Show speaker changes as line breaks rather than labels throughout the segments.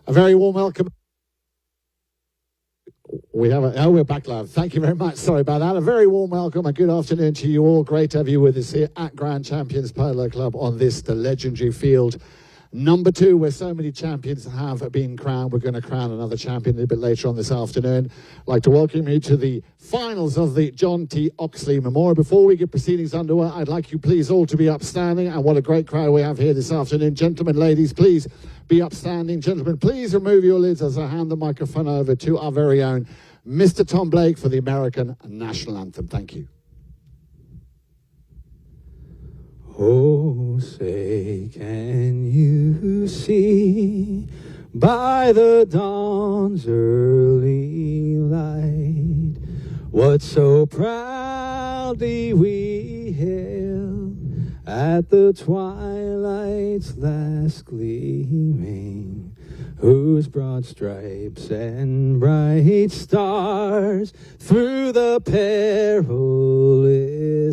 A very warm welcome. We're back live. Thank you very much. Sorry about that. A very warm welcome and good afternoon to you all. Great to have you with us here at Grand Champions Polo Club on this, the legendary field number 2, where so many champions have been crowned. We're going to crown another champion a little bit later on this afternoon. I'd like to welcome you to the finals of the John T. Oxley Memorial. Before we get proceedings underway, I'd like you please all to be upstanding. And what a great crowd we have here this afternoon. Gentlemen, ladies, please be upstanding. Gentlemen, please remove your lids as I hand the microphone over to our very own Mr. Tom Blake for the American National Anthem. Thank you.
Oh, say, can you see by the dawn's early light what so proudly we hailed at the twilight's last gleaming, whose broad stripes and bright stars through the perilous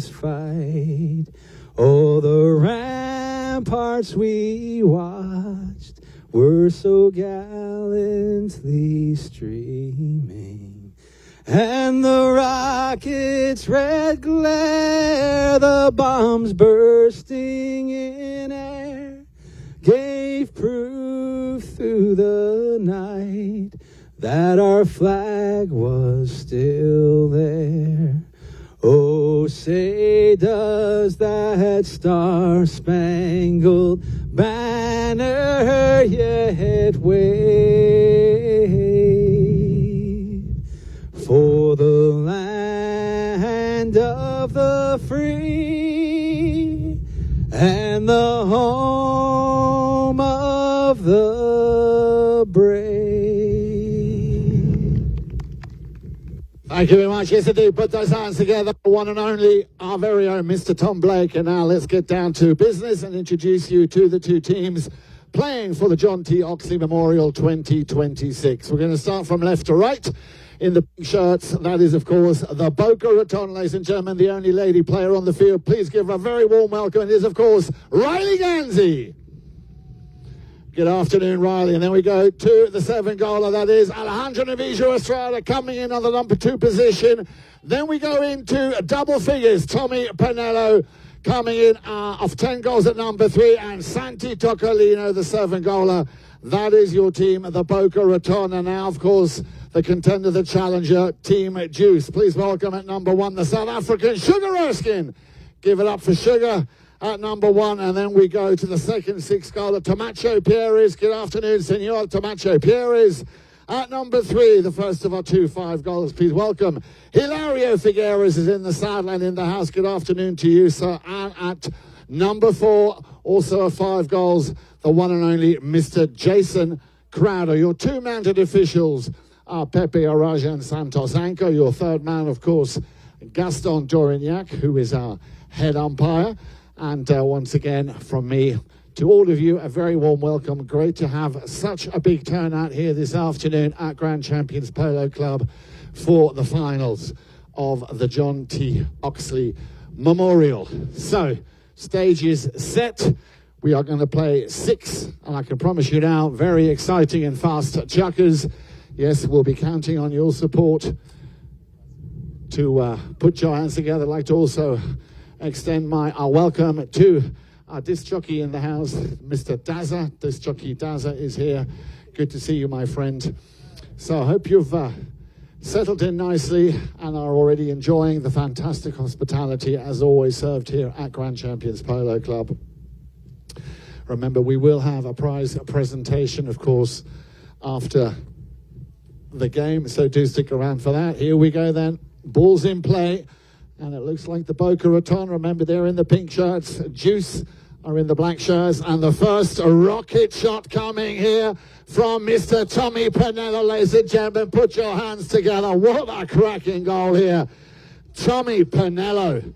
fight, oh, the ramparts we watched were so gallantly streaming, and the rockets' red glare, the bombs bursting in air, gave proof through the night that our flag was still there. Oh, say, does that star-spangled banner yet wave for the land of the free and the home of the brave?
Thank you very much. Yes, indeed. Put those hands together. One and only, our very own Mr. Tom Blake. And now let's get down to business and introduce you to the two teams playing for the John T. Oxley Memorial 2026. We're going to start from left to right. In the pink shirts, that is, of course, the Boca Raton, ladies and gentlemen, the only lady player on the field. Please give her a very warm welcome. It is, of course, Riley Ganzi. Good afternoon, Riley. And then we go to the 7-goaler. That is Alejandro Navijo Estrada coming in on the number 2 position. Then we go into double figures. Tommy Pinello coming in of 10 goals at number 3. And Santi Toccolino, the 7-goaler. That is your team, the Boca Raton. And now, of course, the contender, the challenger, Team Juice. Please welcome at number 1, the South African Sugar Erskine. Give it up for Sugar at number 1, and then we go to the second 6-goaler, Tomacho Pierres. Good afternoon, Senor Tomacho Pierres. At number 3, the first of our 2 5 goals, please welcome Hilario Figueres is in the sideline in the house. Good afternoon to you, sir. And at number 4, also 5 goals, the one and only Mr. Jason Crowder. Your 2 mounted officials are Pepe Araja and Santos Anko. Your 3rd man, of course, Gaston Dorignac, who is our head umpire. And once again, from me to all of you, a very warm welcome. Great to have such a big turnout here this afternoon at Grand Champions Polo Club for the finals of the John T. Oxley Memorial. So, stage is set. We are going to play 6, and I can promise you now, very exciting and fast chuckers. Yes, we'll be counting on your support to put your hands together. I'd like to also extend our welcome to our disc jockey in the house, Mr. Daza. Disc jockey Daza is here. Good to see you, my friend. So I hope you've settled in nicely and are already enjoying the fantastic hospitality as always served here at Grand Champions Polo Club. Remember, we will have a prize presentation, of course, after the game, so do stick around for that. Here we go then. Ball's in play, and it looks like the Boca Raton. Remember, they're in the pink shirts. Juice are in the black shirts, and the first rocket shot coming here from Mr. Tommy Pinello. Ladies and gentlemen, put your hands together. What a cracking goal here. Tommy Pinello.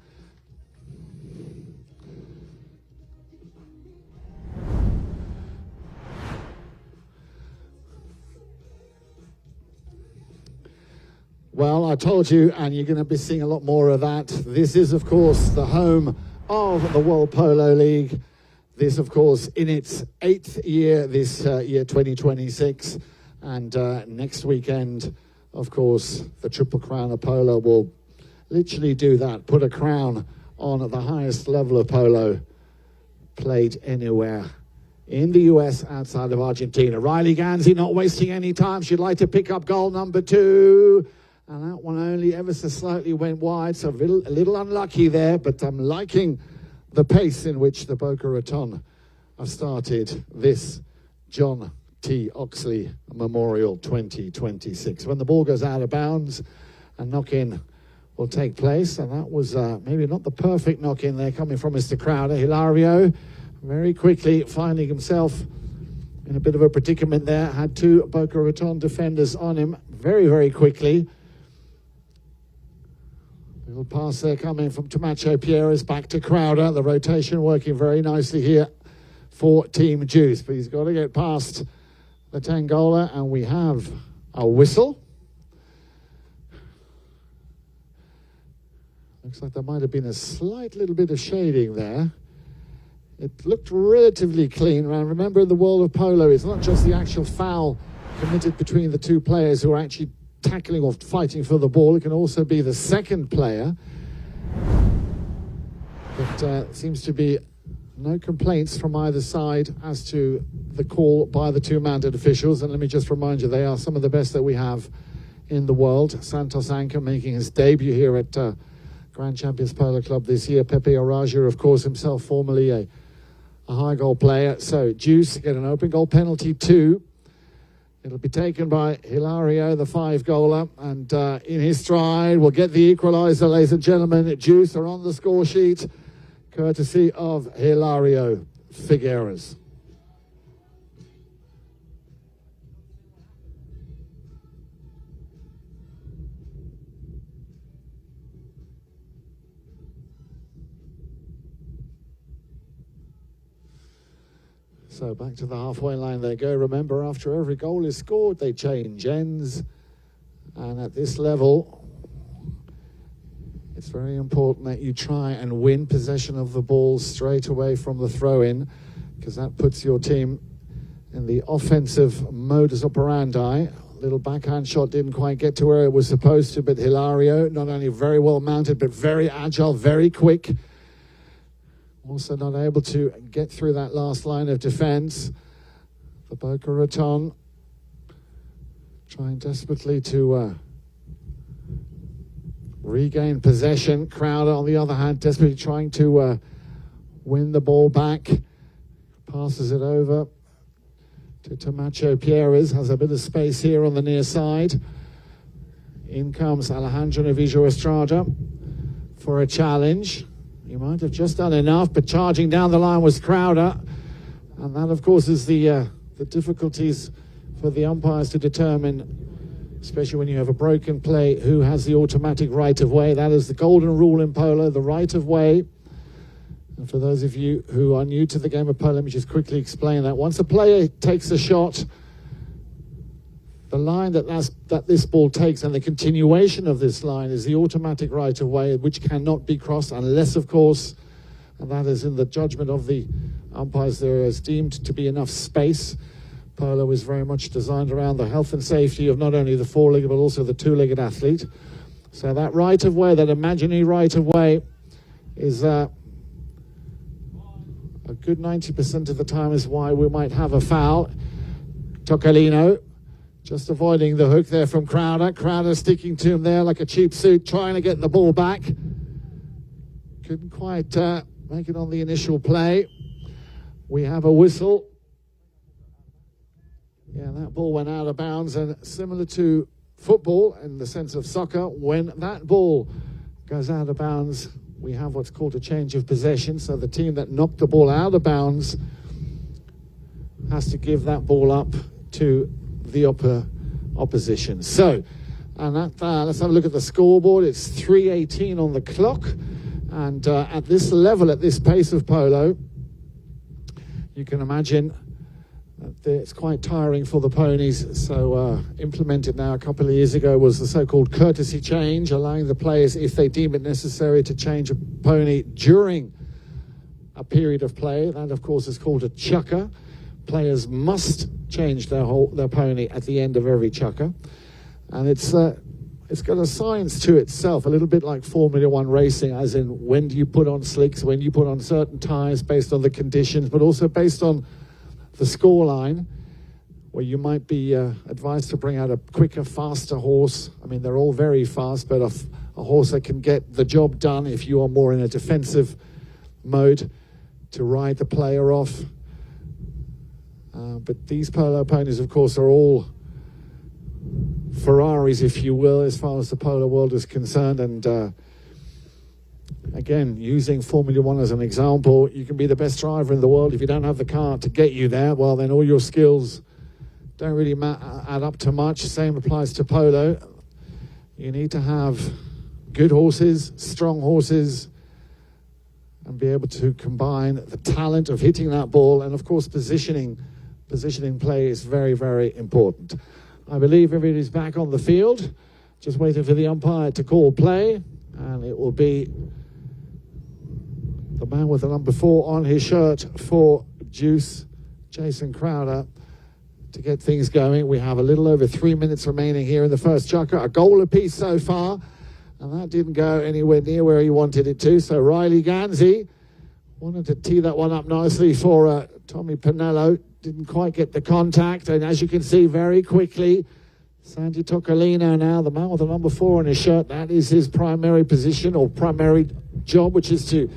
Well, I told you, and you're going to be seeing a lot more of that. This is, of course, the home of the World Polo League. This, of course, in its 8th year, this year 2026. And next weekend, of course, the Triple Crown of Polo will literally do that. Put a crown on the highest level of polo played anywhere in the US outside of Argentina. Riley Ganzi not wasting any time. She'd like to pick up goal number 2. And that one only ever so slightly went wide, so a little unlucky there, but I'm liking the pace in which the Boca Raton have started this John T. Oxley Memorial 2026. When the ball goes out of bounds, a knock-in will take place, and that was maybe not the perfect knock-in there coming from Mr. Crowder. Hilario very quickly finding himself in a bit of a predicament there, had 2 Boca Raton defenders on him very, very quickly. Little pass there coming from Tomacho Pierres back to Crowder. The rotation working very nicely here for Team Juice. But he's got to get past the Tangola, and we have a whistle. Looks like there might have been a slight little bit of shading there. It looked relatively clean. Remember, in the world of polo, it's not just the actual foul committed between the 2 players who are actually tackling or fighting for the ball. It can also be the second player. But seems to be no complaints from either side as to the call by the 2 mounted officials. And let me just remind you, they are some of the best that we have in the world. Santos Anka making his debut here at Grand Champions Polo Club this year. Pepe Araja, of course, himself formerly a high goal player. So Juice get an open goal penalty 2. It'll be taken by Hilario, the 5-goaler, and in his stride will get the equaliser, ladies and gentlemen. Juice are on the score sheet, courtesy of Hilario Figueres. So back to the halfway line they go. Remember, after every goal is scored, they change ends. And at this level, it's very important that you try and win possession of the ball straight away from the throw-in, because that puts your team in the offensive modus operandi. Little backhand shot didn't quite get to where it was supposed to, but Hilario, not only very well mounted, but very agile, very quick. Also not able to get through that last line of defense. The Boca Raton trying desperately to regain possession. Crowder, on the other hand, desperately trying to win the ball back. Passes it over to Tomacho Pierres. Has a bit of space here on the near side. In comes Alejandro Novillo Estrada for a challenge. He might have just done enough, but charging down the line was Crowder. And that, of course, is the difficulties for the umpires to determine, especially when you have a broken play, who has the automatic right-of-way. That is the golden rule in polo, the right-of-way. And for those of you who are new to the game of polo, let me just quickly explain that. Once a player takes a shot, the line that this ball takes and the continuation of this line is the automatic right-of-way, which cannot be crossed unless, of course, and that is in the judgment of the umpires, there is deemed to be enough space. Polo is very much designed around the health and safety of not only the four-legged but also the two-legged athlete. So that right-of-way, that imaginary right-of-way, is a good 90% of the time is why we might have a foul. Toccolino just avoiding the hook there from Crowder. Crowder sticking to him there like a cheap suit, trying to get the ball back. Couldn't quite make it on the initial play. We have a whistle. Yeah, that ball went out of bounds, and similar to football in the sense of soccer, when that ball goes out of bounds, we have what's called a change of possession. So the team that knocked the ball out of bounds has to give that ball up to the opposition. So, and that, let's have a look at the scoreboard. It's 3:18 on the clock, and at this level, at this pace of polo, you can imagine that it's quite tiring for the ponies. So implemented now a couple of years ago was the so-called courtesy change, allowing the players, if they deem it necessary, to change a pony during a period of play. That, of course, is called a chukker. Players must change their pony at the end of every chukker. And it's got a science to itself, a little bit like Formula One racing, as in when do you put on slicks, when you put on certain tyres based on the conditions, but also based on the score line, where you might be advised to bring out a quicker, faster horse. I mean, they're all very fast, but a horse that can get the job done if you are more in a defensive mode to ride the player off. But these polo ponies, of course, are all Ferraris, if you will, as far as the polo world is concerned. And again, using Formula One as an example, you can be the best driver in the world. If you don't have the car to get you there, well, then all your skills don't really add up to much. Same applies to polo. You need to have good horses, strong horses, and be able to combine the talent of hitting that ball. And of course, positioning play is very, very important. I believe everybody's back on the field. Just waiting for the umpire to call play. And it will be the man with the number 4 on his shirt for Juice, Jason Crowder, to get things going. We have a little over 3 minutes remaining here in the first chukker. A goal apiece so far, and that didn't go anywhere near where he wanted it to. So Riley Ganzi wanted to tee that one up nicely for Tommy Pinello. Didn't quite get the contact, and as you can see very quickly, Santi Toccolino now, the man with the number 4 on his shirt, that is his primary position or primary job, which is to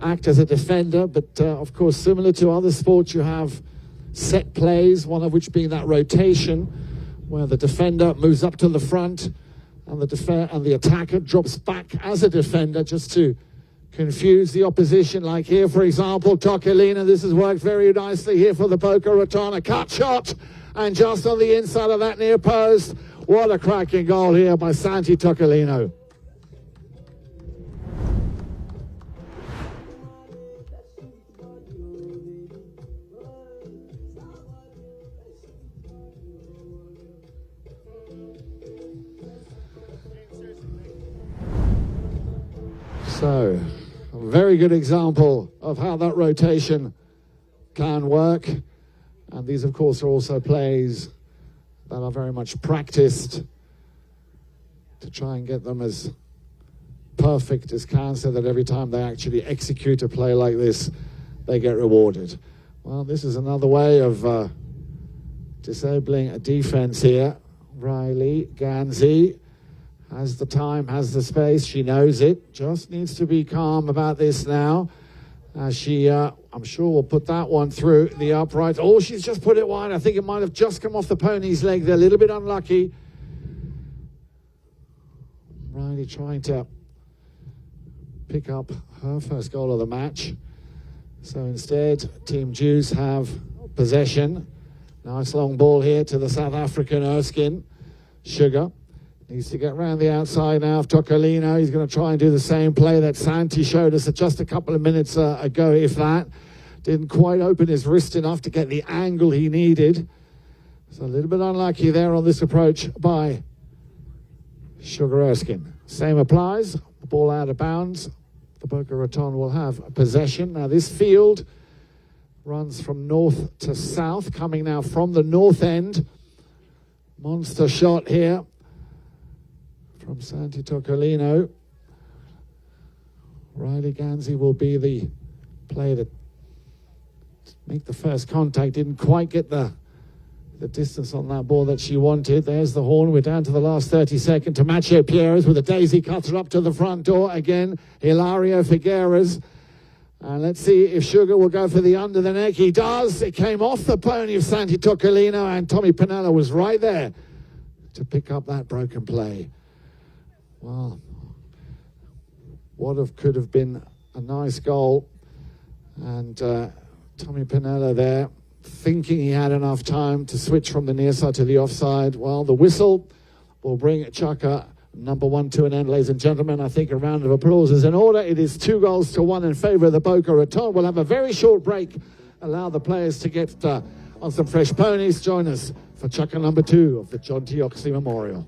act as a defender. But of course, similar to other sports, you have set plays, one of which being that rotation, where the defender moves up to the front and the attacker drops back as a defender just to confuse the opposition. Like here, for example, Toccolino, this has worked very nicely here for the Boca Raton. A cut shot, and just on the inside of that near post. What a cracking goal here by Santi Toccolino. So, a very good example of how that rotation can work. And these, of course, are also plays that are very much practiced to try and get them as perfect as can, so that every time they actually execute a play like this, they get rewarded. Well, this is another way of disabling a defense here. Riley Ganzi has the time, has the space, she knows it, just needs to be calm about this now. She, I'm sure, will put that one through the upright. Oh, she's just put it wide. I think it might have just come off the pony's leg. They're a little bit unlucky. Riley trying to pick up her first goal of the match. So instead, Team Juice have possession. Nice long ball here to the South African Erskine. Sugar needs to get round the outside now of Tocolino. He's going to try and do the same play that Santi showed us just a couple of minutes ago, if that. Didn't quite open his wrist enough to get the angle he needed. So a little bit unlucky there on this approach by Sugar Erskine. Same applies. The ball out of bounds. The Boca Raton will have possession. Now this field runs from north to south, coming now from the north end. Monster shot here from Santi Tocolino. Riley Ganzi will be the player to make the first contact. Didn't quite get the distance on that ball that she wanted. There's the horn. We're down to the last 30 seconds. To Macho Pierres with a daisy cutter up to the front door. Again, Hilario Figueres. And let's see if Sugar will go for the under the neck. He does. It came off the pony of Santi Tocolino, and Tommy Pinella was right there to pick up that broken play. Well, could have been a nice goal. And Tommy Pinella there, thinking he had enough time to switch from the near side to the offside. Well, the whistle will bring Chaka number 1 to an end, ladies and gentlemen. I think a round of applause is in order. It is 2-1 in favour of the Boca Raton. We'll have a very short break. Allow the players to get on some fresh ponies. Join us for Chaka number 2 of the John T. Oxley Memorial.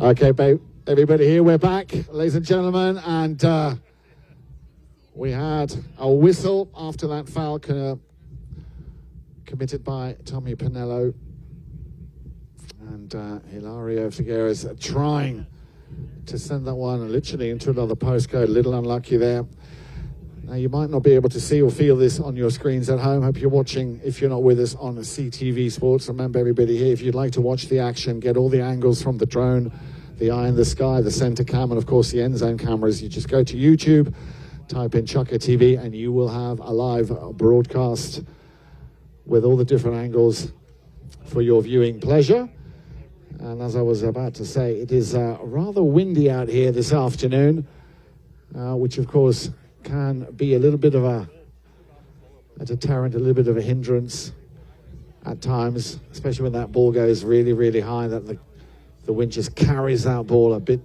Okay, babe, everybody here, we're back, ladies and gentlemen, and we had a whistle after that foul committed by Tommy Pinello, and Hilario Figueres trying to send that one literally into another postcode. A little unlucky there. Now, you might not be able to see or feel this on your screens at home. Hope you're watching, if you're not with us, on CTV Sports. Remember, everybody here, if you'd like to watch the action, get all the angles from the drone, the eye in the sky, the center cam, and of course the end zone cameras, you just go to YouTube, type in Chaka TV, and you will have a live broadcast with all the different angles for your viewing pleasure. And as I was about to say, it is rather windy out here this afternoon, which of course can be a little bit of a deterrent, a little bit of a hindrance at times, especially when that ball goes really, really high, that the wind just carries that ball a bit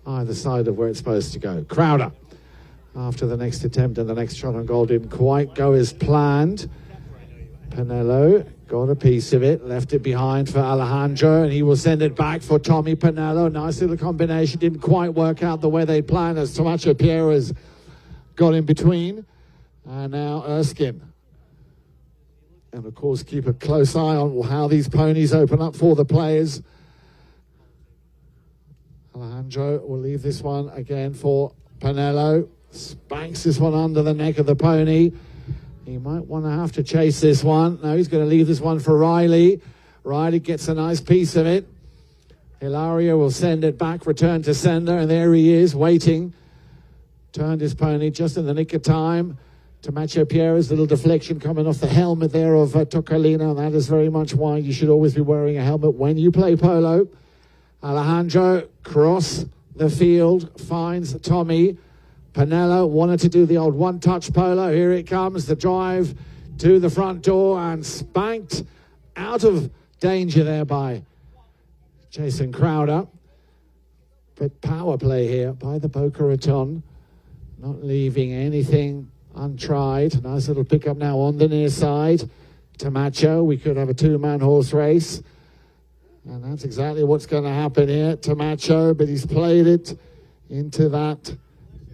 either side of where it's supposed to go. Crowder, after the next attempt and the next shot on goal didn't quite go as planned. Pinello got a piece of it, left it behind for Alejandro, and he will send it back for Tommy Pinello. Nice little combination, didn't quite work out the way they planned as Tomacho Pierres got in between. And now Erskine. And of course, keep a close eye on how these ponies open up for the players. Alejandro will leave this one again for Pinello. Spanks this one under the neck of the pony. He might want to have to chase this one. No, he's going to leave this one for Riley. Riley gets a nice piece of it. Hilario will send it back, return to sender, and there he is, waiting. Turned his pony just in the nick of time. Tomacho Pierre's little deflection coming off the helmet there of Tocolino. That is very much why you should always be wearing a helmet when you play polo. Alejandro, cross the field, finds Tommy. Pinello wanted to do the old one-touch polo. Here it comes, the drive to the front door and spanked out of danger there by Jason Crowder. But power play here by the Boca Raton, not leaving anything untried. Nice little pickup now on the near side. Tomacho, we could have a two-man horse race. And that's exactly what's going to happen here. Tomacho, but he's played it into that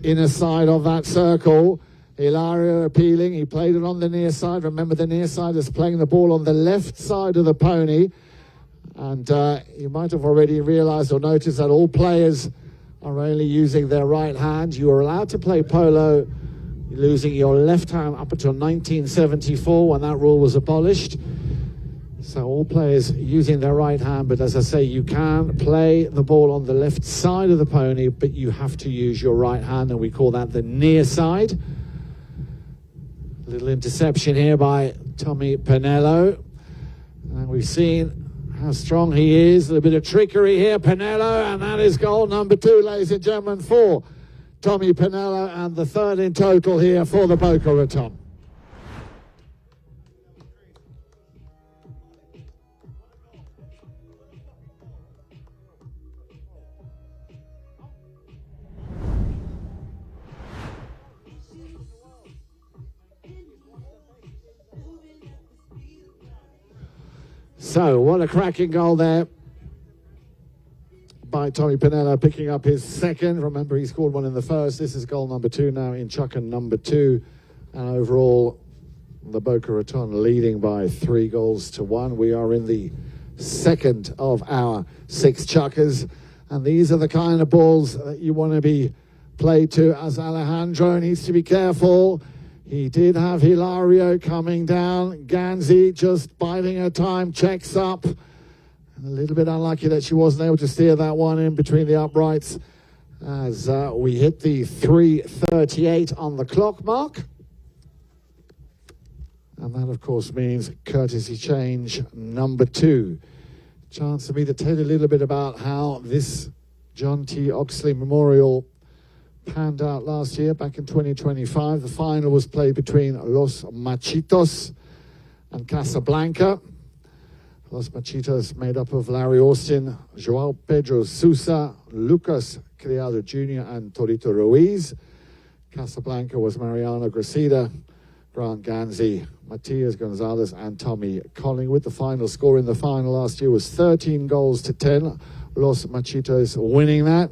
inner side of that circle. Hilario appealing. He played it on the near side. Remember, the near side is playing the ball on the left side of the pony. And you might have already realized or noticed that all players are only using their right hand. You are allowed to play polo using your left hand up until 1974 when that rule was abolished. So all players using their right hand, but as I say, you can play the ball on the left side of the pony, but you have to use your right hand, and we call that the near side. Little interception here by Tommy Pinello. And we've seen how strong he is. A little bit of trickery here, Pinello, and that is goal number 2, ladies and gentlemen, for Tommy Pinello, and the third in total here for the Boca Raton. So, what a cracking goal there by Tommy Pinello, picking up his second. Remember, he scored one in the first. This is goal number 2 now in Chuckin number 2. And overall, the Boca Raton leading by 3-1. We are in the second of our 6 chuckers. And these are the kind of balls that you want to be played to, as Alejandro needs to be careful. He did have Hilario coming down. Ganzi just biding her time, checks up. A little bit unlucky that she wasn't able to steer that one in between the uprights as we hit the 3:38 on the clock mark. And that, of course, means courtesy change number 2. Chance for me to tell you a little bit about how this John T. Oxley Memorial panned out last year, back in 2025. The final was played between Los Machitos and Casablanca. Los Machitos made up of Larry Austin, Joao Pedro Sousa, Lucas Criado Jr. and Torito Ruiz. Casablanca was Mariano Gracida, Grant Ganzi, Matias Gonzalez and Tommy Collingwood. The final score in the final last year was 13-10. Los Machitos winning that.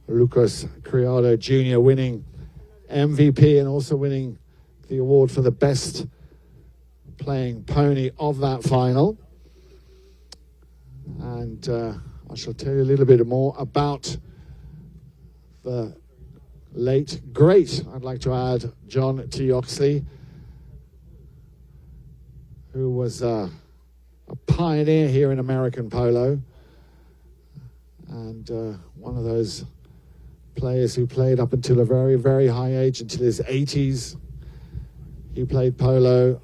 Lucas Criado Jr. winning MVP and also winning the award for the best playing pony of that final. And I shall tell you a little bit more about the late, great, I'd like to add, John T. Oxley, who was a pioneer here in American polo and one of those players who played up until a very, very high age, until his 80s. He played polo.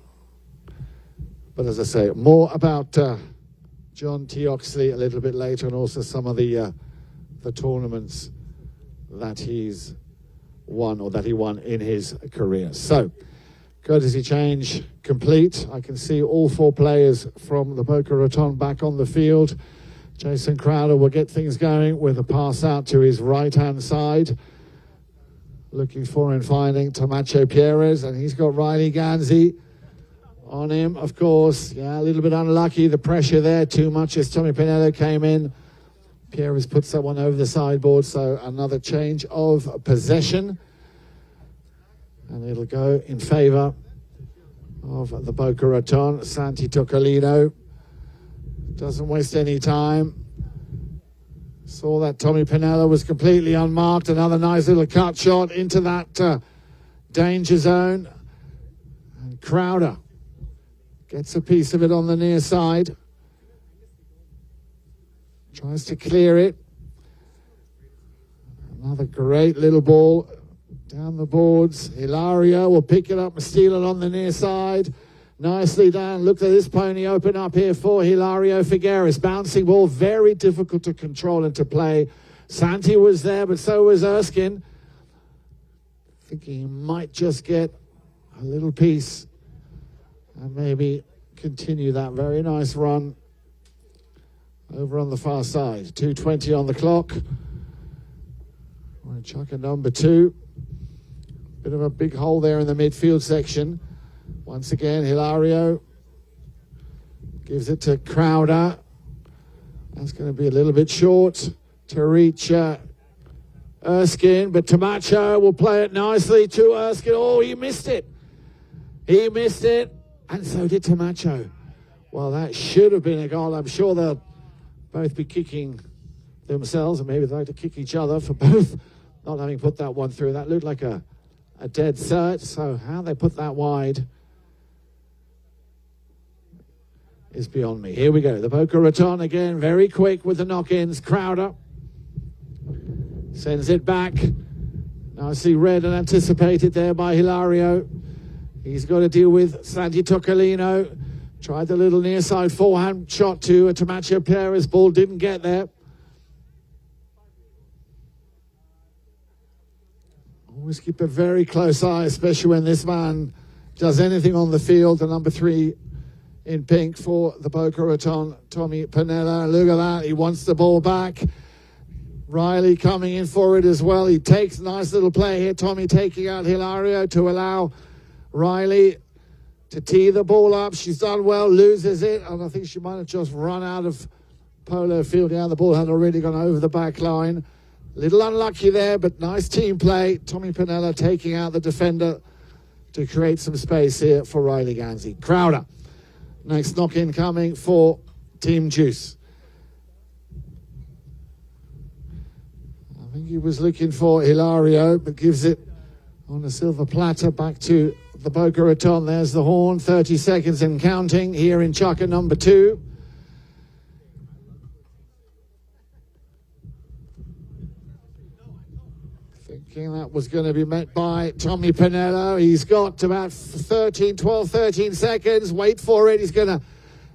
But as I say, more about John T. Oxley a little bit later, and also some of the tournaments that he's won, or that he won in his career. So, courtesy change complete. I can see all 4 players from the Boca Raton back on the field. Jason Crowder will get things going with a pass out to his right-hand side. Looking for and finding Tomacho Perez, and he's got Riley Ganzi on him, of course. Yeah, a little bit unlucky, the pressure there too much as Tommy Pinello came in. Perez puts that one over the sideboard, so another change of possession. And it'll go in favor of the Boca Raton. Santi Toccolino doesn't waste any time. Saw that Tommy Pinello was completely unmarked. Another nice little cut shot into that danger zone. And Crowder gets a piece of it on the near side. Tries to clear it. Another great little ball down the boards. Hilario will pick it up and steal it on the near side. Nicely done. Look at this pony open up here for Hilario Figueres. Bouncing ball, very difficult to control and to play. Santi was there, but so was Erskine. Thinking he might just get a little piece and maybe continue that very nice run over on the far side. 2:20 on the clock. We're in chucker number 2. Bit of a big hole there in the midfield section. Once again, Hilario gives it to Crowder. That's going to be a little bit short to reach Erskine, but Tomacho will play it nicely to Erskine. Oh, he missed it. He missed it, and so did Tomacho. Well, that should have been a goal. I'm sure they'll both be kicking themselves, and maybe they'd like to kick each other for both not having put that one through. That looked like a dead cert, so how they put that wide is beyond me. Here we go. The Boca Raton again, very quick with the knock-ins. Crowder sends it back. Nicely read and anticipated there by Hilario. He's got to deal with Santi Toccolino. Tried the little near side forehand shot to a Tomacho Perez. Ball didn't get there. Always keep a very close eye, especially when this man does anything on the field. The number 3 in pink for the Boca Raton, Tommy Pinello. Look at that. He wants the ball back. Riley coming in for it as well. He takes a nice little play here. Tommy taking out Hilario to allow Riley to tee the ball up. She's done well, loses it, and I think she might have just run out of polo field. Yeah, the ball had already gone over the back line. Little unlucky there, but nice team play. Tommy Pinello taking out the defender to create some space here for Riley Ganzi. Crowder, next knock-in coming for Team Juice. I think he was looking for Hilario, but gives it on a silver platter back to the Boca Raton. There's the horn, 30 seconds and counting here in chucker number 2. Thinking that was going to be met by Tommy Pinello. He's got about 12, 13 seconds. Wait for it. He's going to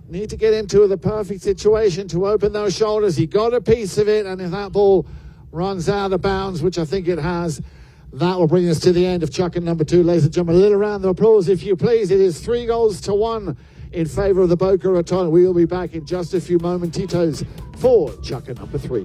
need to get into the perfect situation to open those shoulders. He got a piece of it, and if that ball runs out of bounds, which I think it has, that will bring us to the end of chucker number 2. Ladies and gentlemen, a little round of applause, if you please. It is 3-1 in favor of the Boca Raton. We will be back in just a few momentitos for chucker number 3.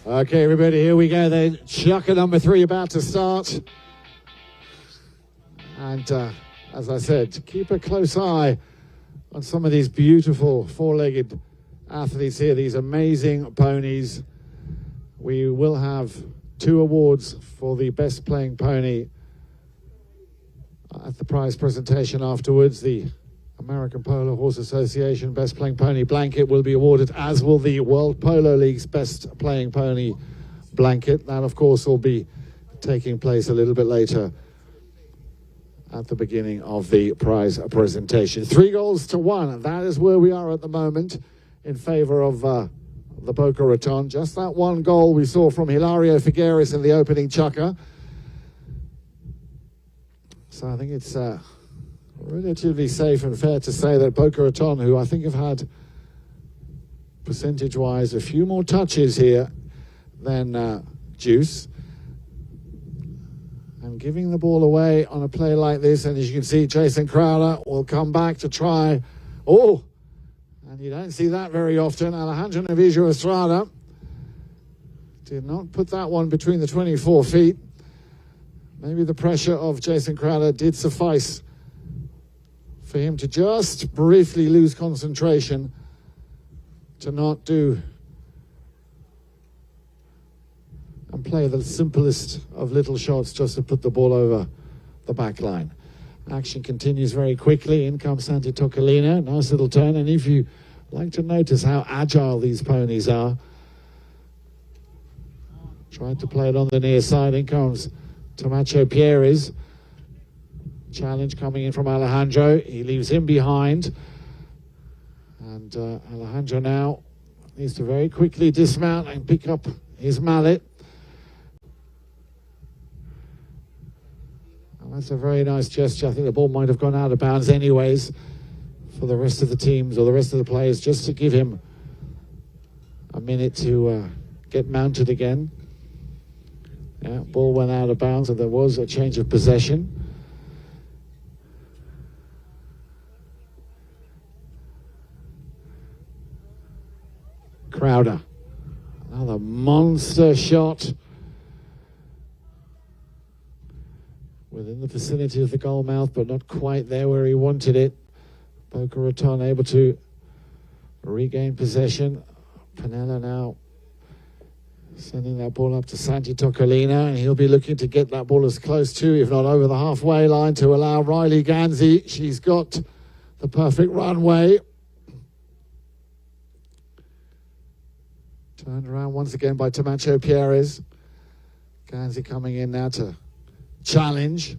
Okay, everybody, here we go then. Chukker number 3 about to start. And as I said, keep a close eye on some of these beautiful four-legged athletes here, these amazing ponies. We will have 2 awards for the best playing pony at the prize presentation afterwards. The American Polo Horse Association Best Playing Pony blanket will be awarded, as will the World Polo League's Best Playing Pony blanket. That, of course, will be taking place a little bit later at the beginning of the prize presentation. 3-1. That is where we are at the moment in favor of the Boca Raton. Just that 1 goal we saw from Hilario Figueres in the opening chukker. So I think it's relatively safe and fair to say that Boca Raton, who I think have had, percentage-wise, a few more touches here than Juice, and giving the ball away on a play like this, and as you can see, Jason Crowder will come back to try. Oh, and you don't see that very often. Alejandro Navijo Estrada did not put that one between the 24 feet. Maybe the pressure of Jason Crowder did suffice for him to just briefly lose concentration, to not do and play the simplest of little shots just to put the ball over the back line. Action continues very quickly. In comes Santi Toccolina. Nice little turn. And if you like to notice how agile these ponies are, tried to play it on the near side. In comes Tomacho Pieres. Challenge coming in from Alejandro. He leaves him behind. And Alejandro now needs to very quickly dismount and pick up his mallet. And that's a very nice gesture. I think the ball might have gone out of bounds anyways for the rest of the teams or the rest of the players, just to give him a minute to get mounted again. Yeah, ball went out of bounds and there was a change of possession. Crowder, another monster shot within the vicinity of the goal mouth, but not quite there where he wanted it. Boca Raton able to regain possession. Pinella now sending that ball up to Santi Toccolina, and he'll be looking to get that ball as close to, if not over the halfway line, to allow Riley Ganzi. She's got the perfect runway. Turned around once again by Tomacho Pieres. Ganzi coming in now to challenge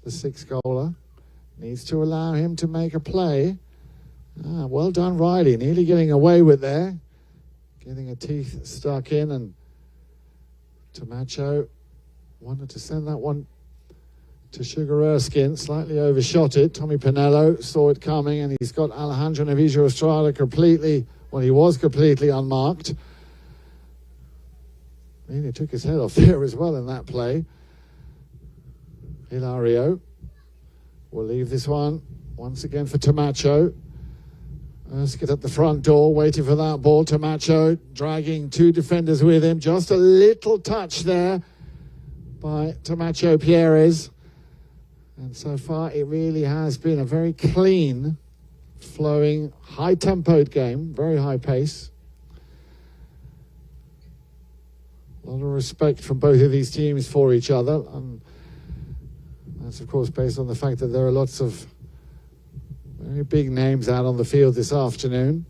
the 6-goaler. Needs to allow him to make a play. Well done, Riley. Nearly getting away with there. Getting her teeth stuck in, and Tomacho wanted to send that one to Sugar Erskine. Slightly overshot it. Tommy Pinello saw it coming, and he's got Alejandro Navijo Estrada completely, well, he was completely unmarked. He took his head off there as well in that play. Hilario will leave this one once again for Tomacho. Erskine at the front door, waiting for that ball. Tomacho dragging 2 defenders with him. Just a little touch there by Tomacho Pieres. And so far, it really has been a very clean, flowing, high-tempoed game. Very high pace. A lot of respect from both of these teams for each other. And that's, of course, based on the fact that there are lots of very big names out on the field this afternoon.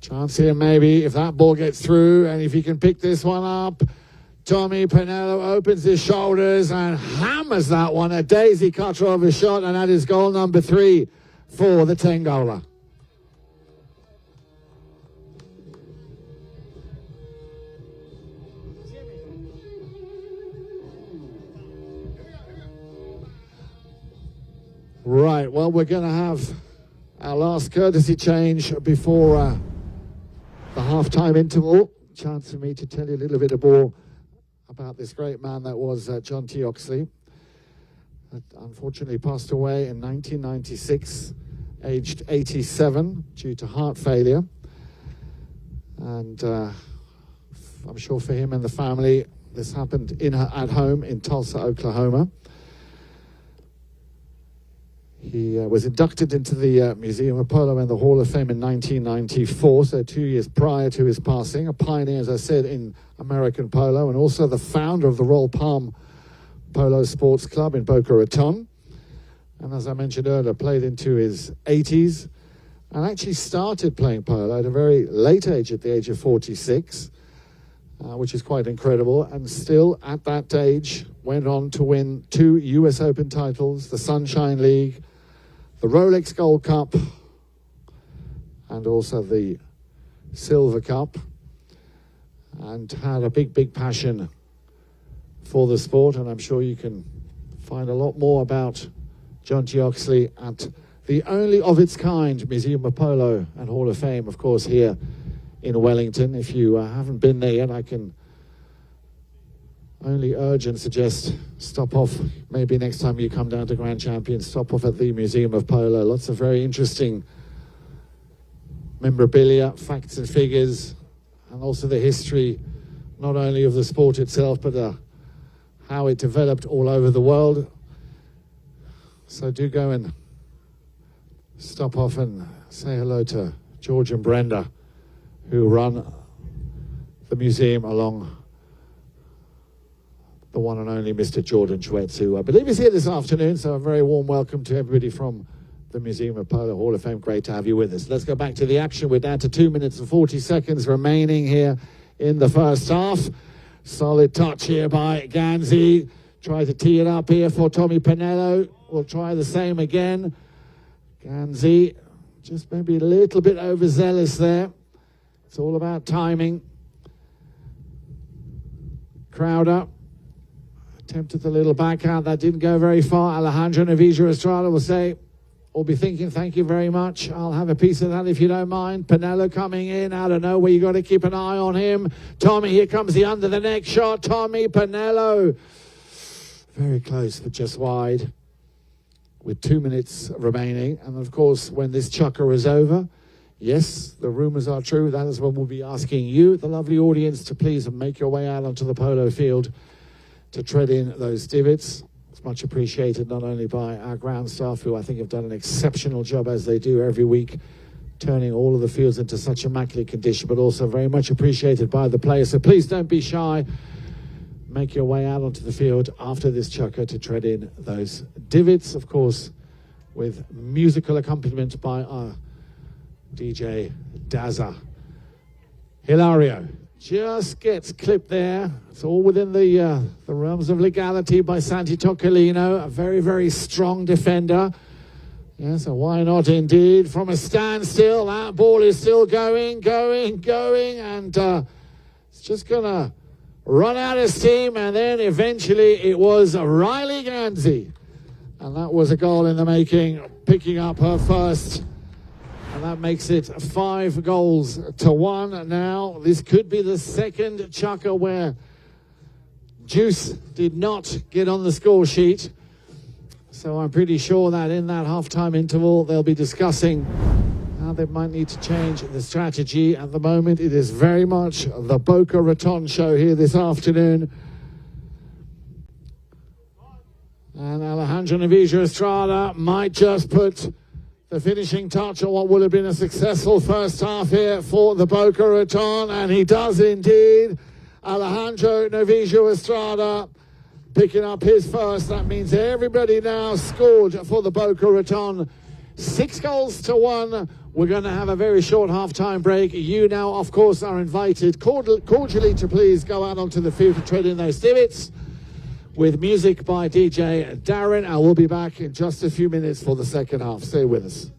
Chance here maybe if that ball gets through, and if he can pick this one up. Tommy Pinello opens his shoulders and hammers that one. A daisy cutter of a shot, and that is goal number 3 for the 10-goaler. Right, well, we're going to have our last courtesy change before the half-time interval. Chance for me to tell you a little bit more about this great man that was John T. Oxley, that unfortunately passed away in 1996 aged 87 due to heart failure. And I'm sure for him and the family, this happened at home in Tulsa, Oklahoma. He was inducted into the Museum of Polo and the Hall of Fame in 1994, so 2 years prior to his passing. A pioneer, as I said, in American polo, and also the founder of the Royal Palm Polo Sports Club in Boca Raton. And as I mentioned earlier, played into his 80s, and actually started playing polo at a very late age, at the age of 46, which is quite incredible. And still, at that age, went on to win 2 US Open titles, the Sunshine League, the Rolex Gold Cup, and also the Silver Cup, and had a big passion for the sport. And I'm sure you can find a lot more about John G. Oxley at the only of its kind Museum of Polo and Hall of Fame, of course, here in Wellington. If you haven't been there yet, I can only urge and suggest stop off. Maybe next time you come down to Grand Champion, stop off at the Museum of Polo. Lots of very interesting memorabilia, facts and figures, and also the history, not only of the sport itself, but how it developed all over the world. So do go and stop off and say hello to George and Brenda, who run the museum along the one and only Mr. Jordan Schwetz, who I believe is here this afternoon. So a very warm welcome to everybody from the Museum of Polo Hall of Fame. Great to have you with us. Let's go back to the action. We're down to 2 minutes and 40 seconds remaining here in the first half. Solid touch here by Ganzi. Try to tee it up here for Tommy Pinello. We'll try the same again. Ganzi, just maybe a little bit overzealous there. It's all about timing. Crowder attempted the little backhand. That didn't go very far. Alejandro Navijo Estrada will say, or be thinking, thank you very much. I'll have a piece of that if you don't mind. Pinello coming in out of nowhere. You got to keep an eye on him. Tommy, here comes the under the neck shot. Tommy Pinello. Very close, but just wide, with 2 minutes remaining. And of course, when this chukker is over, yes, the rumors are true. That is when we'll be asking you, the lovely audience, to please make your way out onto the polo field to tread in those divots. It's much appreciated, not only by our ground staff, who I think have done an exceptional job, as they do every week, turning all of the fields into such immaculate condition, but also very much appreciated by the players. So please don't be shy. Make your way out onto the field after this chukker to tread in those divots, of course, with musical accompaniment by our DJ Daza. Hilario just gets clipped there. It's all within the realms of legality by Santi Toccolino, a very strong defender. Yeah, so why not indeed? From a standstill, that ball is still going, and it's just gonna run out of steam, and then eventually it was Riley Ganzi. And that was a goal in the making, picking up her first. And that makes it 5-1 now. This could be the second chukker where Juice did not get on the score sheet. So I'm pretty sure that in that halftime interval, they'll be discussing how they might need to change the strategy. At the moment, it is very much the Boca Raton show here this afternoon. And Alejandro Navijo Estrada might just put the finishing touch on what would have been a successful first half here for the Boca Raton, and he does indeed. Alejandro Navijo Estrada picking up his first. That means everybody now scored for the Boca Raton. 6-1. We're going to have a very short half-time break. You now, of course, are invited cordially to please go out onto the field to tread in those divots with music by DJ Darren. I will be back in just a few minutes for the second half. Stay with us.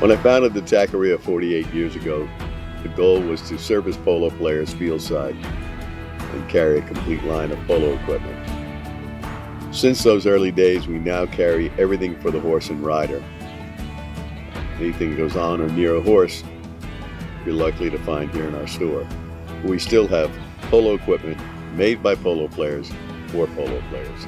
When I founded the taqueria 48 years ago, the goal was to service polo players fieldside and carry a complete line of polo equipment. Since those early days, we now carry everything for the horse and rider. Anything that goes on or near a horse, you're likely to find here in our store. We still have polo equipment made by polo players for polo players.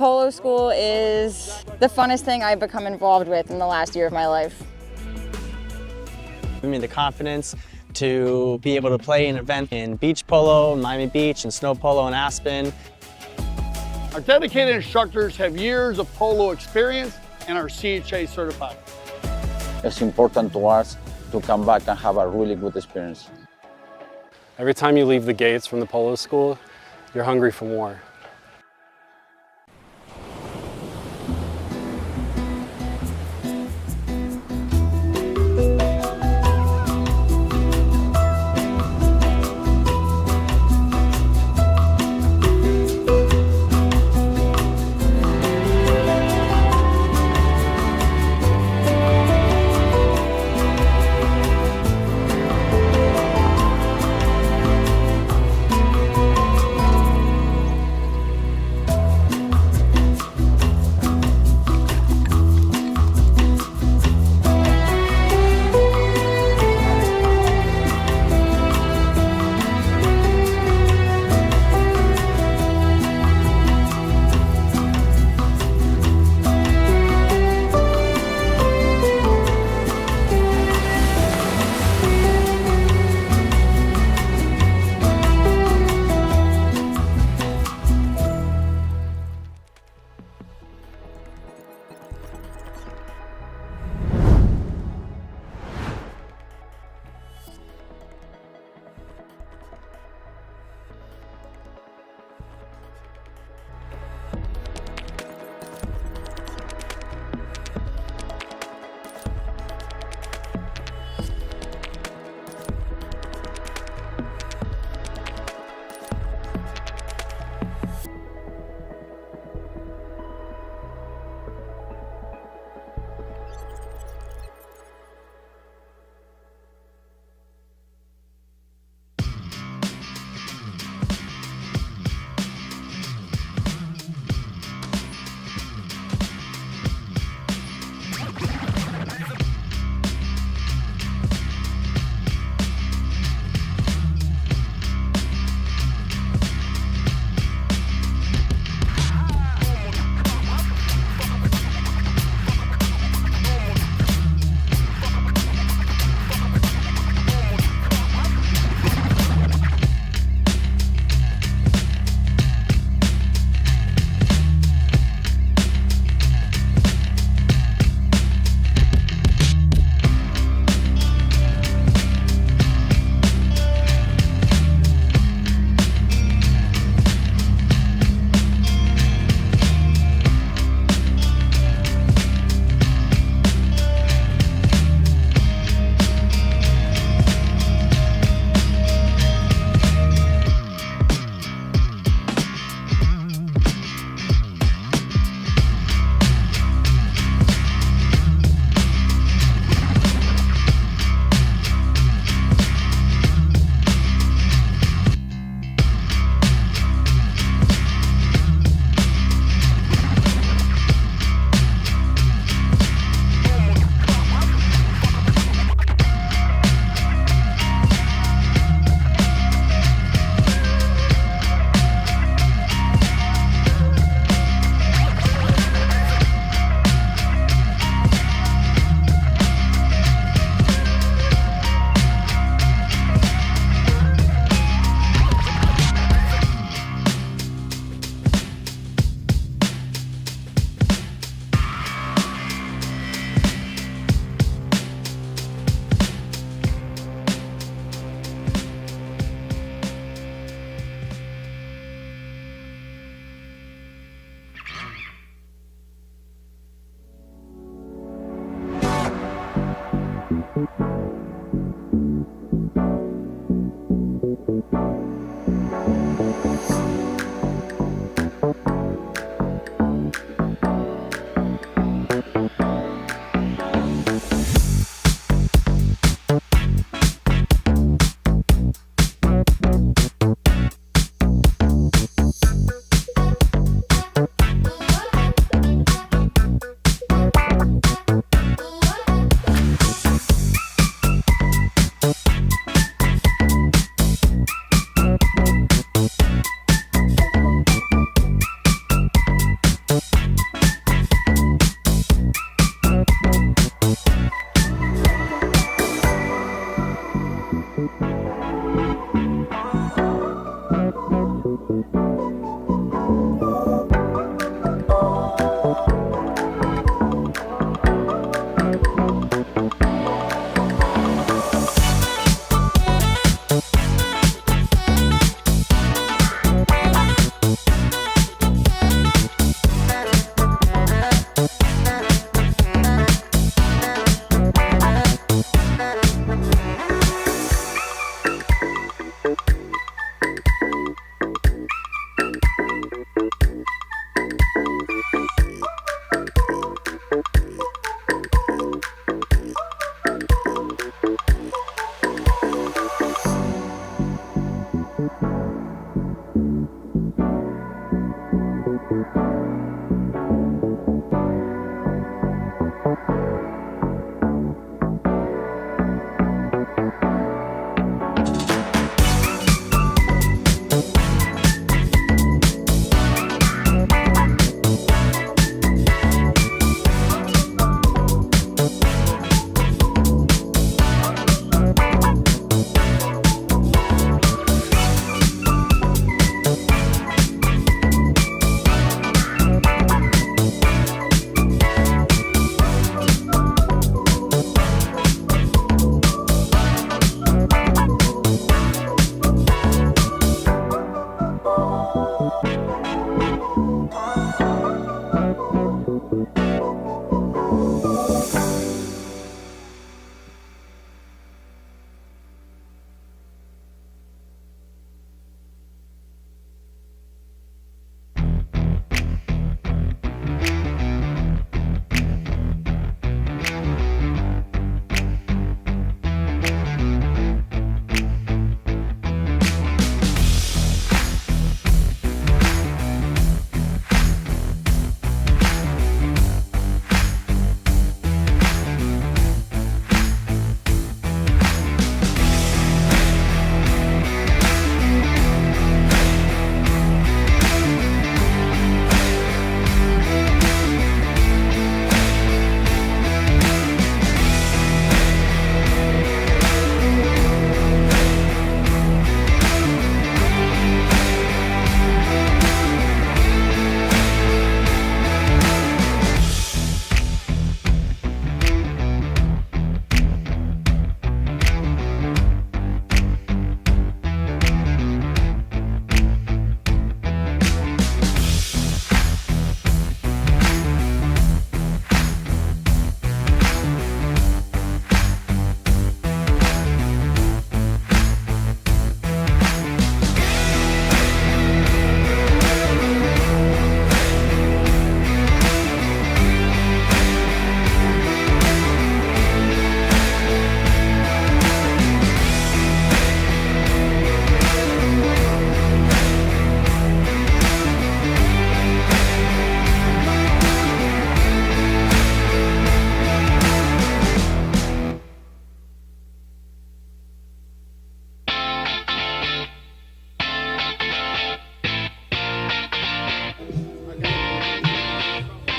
Polo school is the funnest thing I've become involved with in the last year of my life.
Give me the confidence to be able to play an event in beach polo, Miami Beach, and snow polo in Aspen.
Our dedicated instructors have years of polo experience and are CHA certified.
It's important to us to come back and have a really good experience.
Every time you leave the gates from the polo school, you're hungry for more.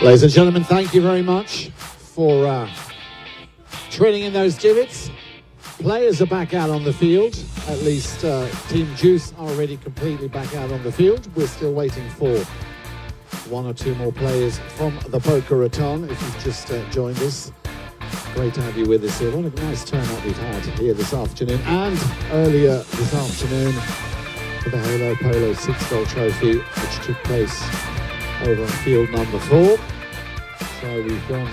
Ladies and gentlemen, thank you very much for treading in those divots. Players are back out on the field. At least Team Juice are already completely back out on the field. We're still waiting for one or two more players from the Boca Raton. If you've just joined us, great to have you with us here. What a nice turnout we've had here this afternoon and earlier this afternoon for the Halo Polo 6-goal trophy, which took place over on field number 4. So we've gone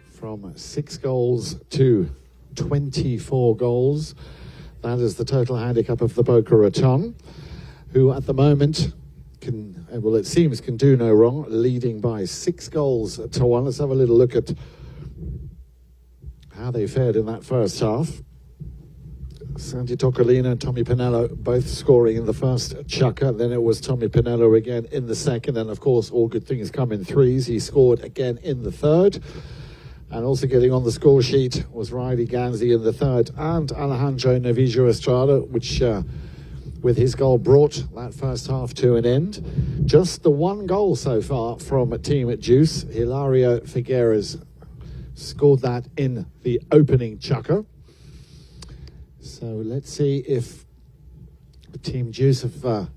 from 6 goals to 24 goals. That is the total handicap of the Boca Raton, who at the moment can, well, it seems can do no wrong, leading by 6 goals to 1. Let's have a little look at how they fared in that first half. Santi Toccolina and Tommy Pinello both scoring in the first chukker. Then it was Tommy Pinello again in the second. And of course, all good things come in threes. He scored again in the third. And also getting on the score sheet was Riley Ganzi in the third. And Alejandro Navijo Estrada, which with his goal brought that first half to an end. Just the 1 goal so far from Team Juice. Hilario Figueres scored that in the opening chukker. So let's see if Team Juice have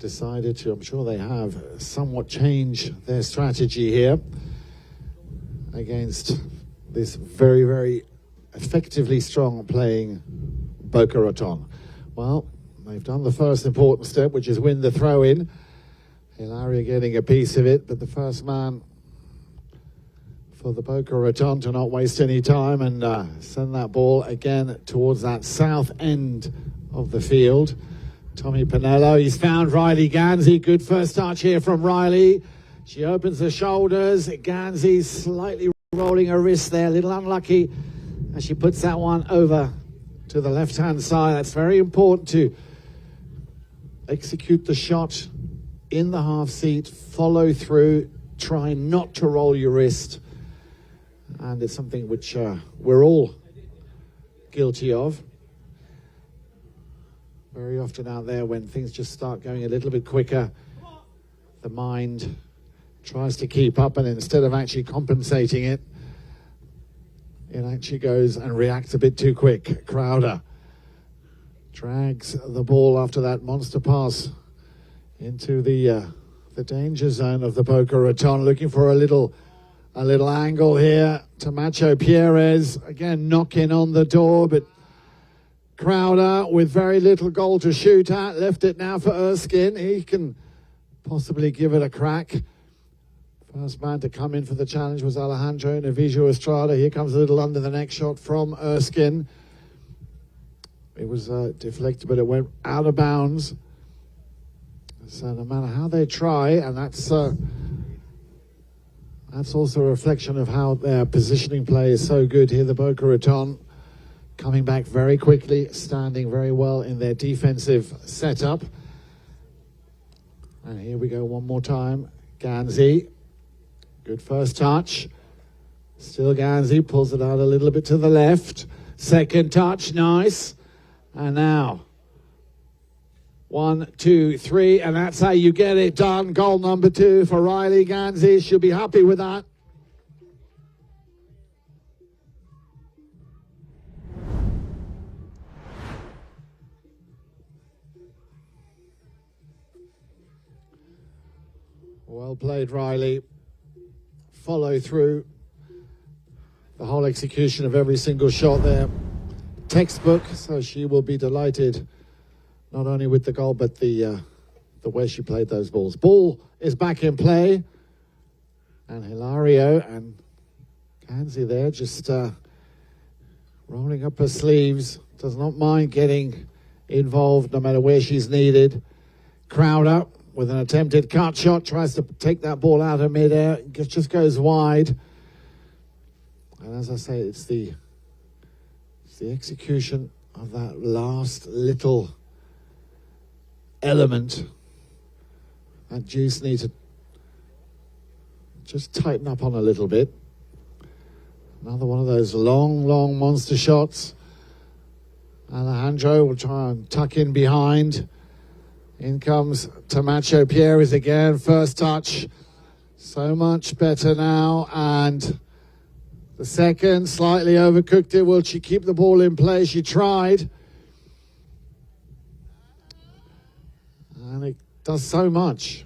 decided to, I'm sure they have, somewhat change their strategy here against this very, very effectively strong playing Boca Raton. Well, they've done the first important step, which is win the throw-in. Hilaria getting a piece of it, but the first man for the Boca Raton to not waste any time and send that ball again towards that south end of the field. Tommy Pinello, he's found Riley Ganzi. Good first touch here from Riley. She opens the shoulders. Ganzi slightly rolling her wrist there, a little unlucky as she puts that one over to the left-hand side. That's very important to execute the shot in the half seat, follow through, try not to roll your wrist. And it's something which we're all guilty of. Very often out there when things just start going a little bit quicker, the mind tries to keep up, and instead of actually compensating it, it actually goes and reacts a bit too quick. Crowder drags the ball after that monster pass into the danger zone of the Boca Raton, looking for a little angle here. Tamacho Pierres again knocking on the door, but Crowder with very little goal to shoot at, left it now for Erskine. He can possibly give it a crack. First man to come in for the challenge was Alejandro Navijo Estrada. Here comes a little under the neck shot from Erskine. It was deflected, but it went out of bounds. So no matter how they try, and that's also a reflection of how their positioning play is so good here. The Boca Raton coming back very quickly, standing very well in their defensive setup. And here we go one more time. Ganzi, good first touch. Still Ganzi, pulls it out a little bit to the left. Second touch, nice. And now, 1, 2, 3, and that's how you get it done. Goal number 2 for Riley Ganzi. She'll be happy with that. Well played, Riley. Follow through the whole execution of every single shot there. Textbook, so she will be delighted not only with the goal, but the way she played those balls. Ball is back in play. And Hilario and Ganzi there just rolling up her sleeves. Does not mind getting involved no matter where she's needed. Crowder with an attempted cut shot. Tries to take that ball out of midair. It just goes wide. And as I say, it's the execution of that last little element that Juice need to just tighten up on a little bit. Another one of those long monster shots. Alejandro will try and tuck in behind. In comes Tamacho Pierres again. First touch. So much better now. And the second, slightly overcooked it. Will she keep the ball in play? She tried. And it does so much.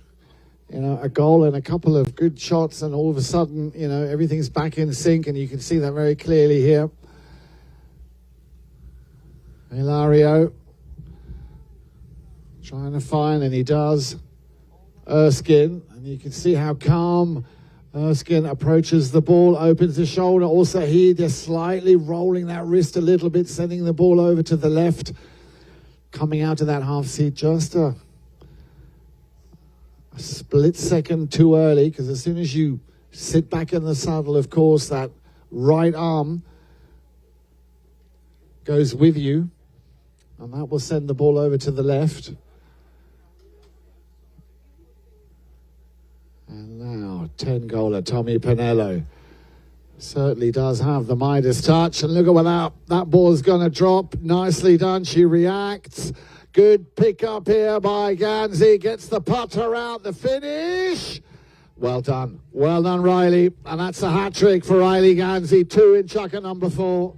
You know, a goal and a couple of good shots, and all of a sudden, you know, everything's back in sync, and you can see that very clearly here. Hilario trying to find, and he does, Erskine, and you can see how calm Erskine approaches the ball, opens the shoulder. Also here, just slightly rolling that wrist a little bit, sending the ball over to the left. Coming out of that half seat just a split second too early, because as soon as you sit back in the saddle, of course, that right arm goes with you, and that will send the ball over to the left. And now 10-goaler Tommy Pinello certainly does have the Midas touch. And look at where that ball's going to drop. Nicely done. She reacts. Good pick up here by Ganzi. Gets the putter out. The finish. Well done. Well done, Riley. And that's a hat-trick for Riley Ganzi. 2 in chukker number 4.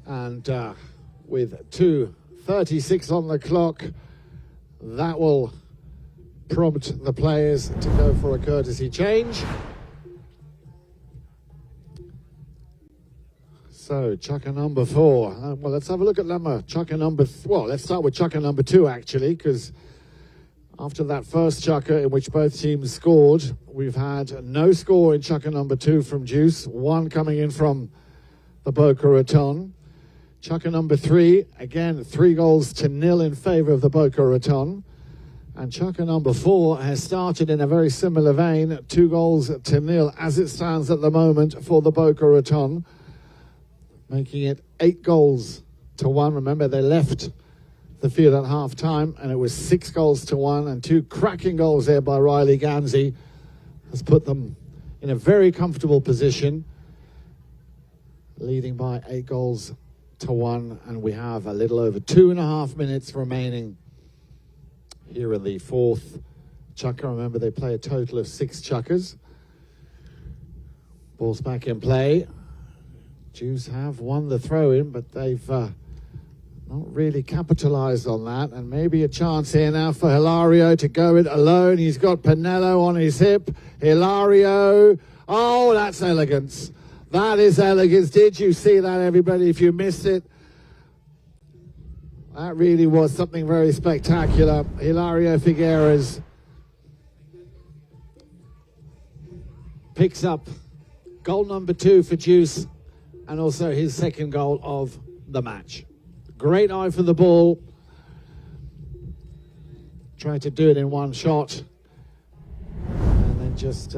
And with 2:36 on the clock, that will prompt the players to go for a courtesy change. So, chukker number 4. Well, let's have a look at chukker number... Well, let's start with chukker number 2, actually, because after that first chukker in which both teams scored, we've had no score in chukker number 2 from Juice, 1 coming in from the Boca Raton. Chukker number 3, again, 3-0 in favour of the Boca Raton. And chukker number 4 has started in a very similar vein, 2-0 as it stands at the moment for the Boca Raton, making it 8-1. Remember, they left the field at half-time, and it was 6-1, and 2 cracking goals there by Riley Ganzi has put them in a very comfortable position, leading by 8-1, and we have a little over 2.5 minutes remaining here in the 4th chukker. Remember, they play a total of 6 chukkers. Ball's back in play. Jews have won the throw-in, but they've not really capitalized on that, and maybe a chance here now for Hilario to go it alone. He's got Pinello on his hip. Hilario, oh, that's elegance. That is elegance. Did you see that, everybody? If you missed it, that really was something very spectacular. Hilario Figueres picks up goal number 2 for Juice, and also his 2nd goal of the match. Great eye for the ball. Tried to do it in one shot, and then just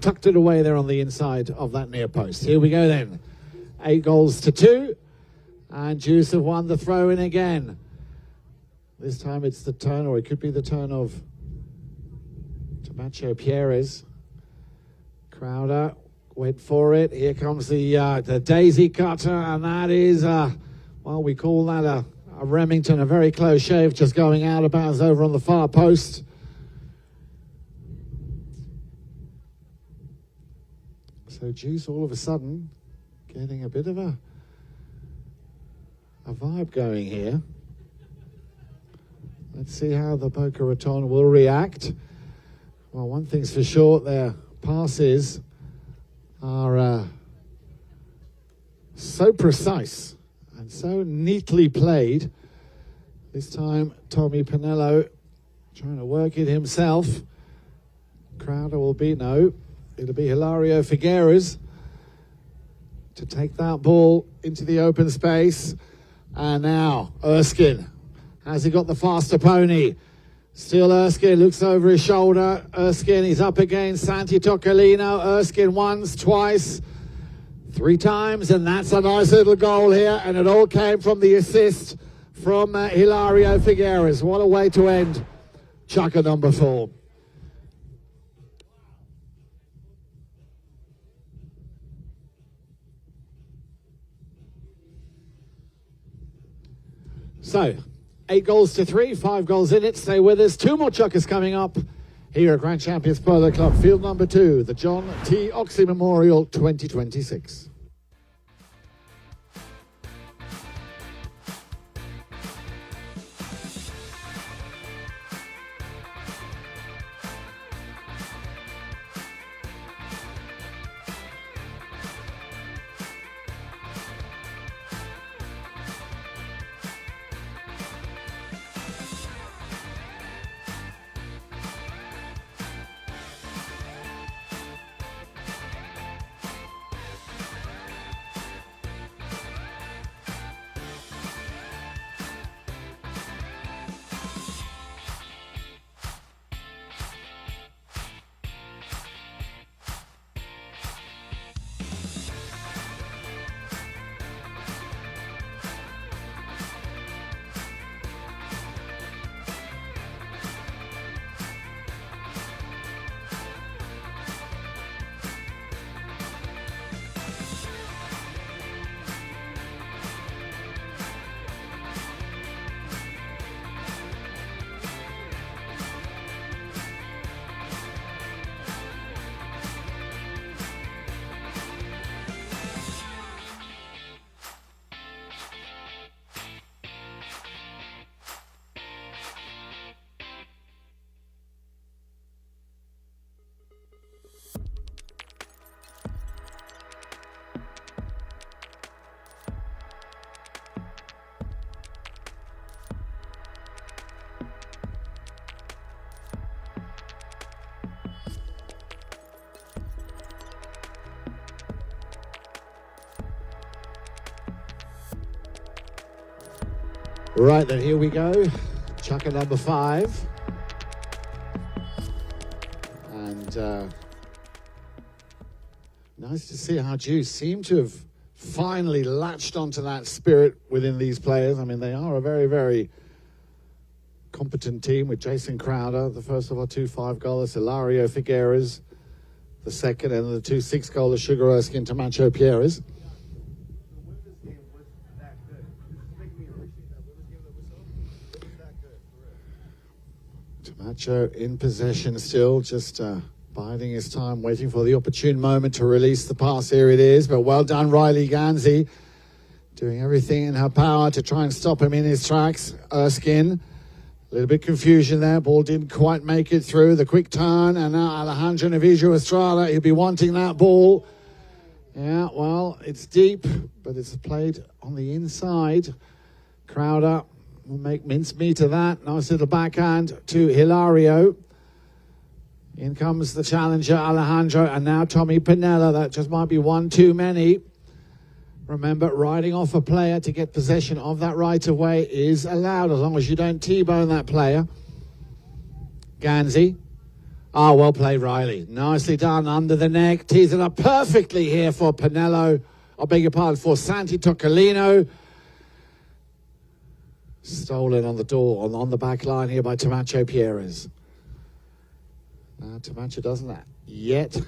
tucked it away there on the inside of that near post. Here we go then. 8-2, and Juice have won the throw-in again. This time it's the turn, or it could be the turn of Tomacho Pierres. Crowder went for it. Here comes the daisy cutter, and that is, well, we call that a Remington, a very close shave, just going out of bounds over on the far post. So Juice all of a sudden getting a bit of a vibe going here. Let's see how the Boca Raton will react. Well, one thing's for sure, their passes are so precise and so neatly played. This time, Tommy Pinello trying to work it himself. Crowder will be, no, it'll be Hilario Figueres to take that ball into the open space. And now, Erskine. Has he got the faster pony? Still Erskine, looks over his shoulder. Erskine, he's up against Santi Toccolino. Erskine once, twice, 3 times, and that's a nice little goal here, and it all came from the assist from Hilario Figueres. What a way to end chukker number 4. So, 8-3, 5 goals in it. Stay with us. 2 more chukkers coming up here at Grand Champions Polo Club, field number 2, the John T. Oxley Memorial 2026. Right then, here we go. Chucker number 5. And nice to see how Juice seem to have finally latched onto that spirit within these players. I mean, they are a very, very competent team with Jason Crowder, the first of our 2 5-goalers, Hilario Figueres, the second, and the 2 6-goalers, Sugar Erskine, Tamacho Pierres. Tamacho in possession still, just biding his time, waiting for the opportune moment to release the pass. Here it is, but well done, Riley Ganzi, doing everything in her power to try and stop him in his tracks. Erskine, a little bit confusion there, ball didn't quite make it through. The quick turn, and now Alejandro Navijo Estrada, he'll be wanting that ball. Yeah, well, it's deep, but it's played on the inside. Crowder will make mincemeat of that. Nice little backhand to Hilario. In comes the challenger, Alejandro, and now Tommy Pinella. That just might be one too many. Remember, riding off a player to get possession of that right-of-way is allowed, as long as you don't T-bone that player. Ganzi. Ah, well played, Riley. Nicely done under the neck. Tees it up perfectly here for Pinello. I beg your pardon, for Santi Toccolino. Stolen on the door, on the back line here by Tamacho Pierres. Now, Tamacho doesn't yet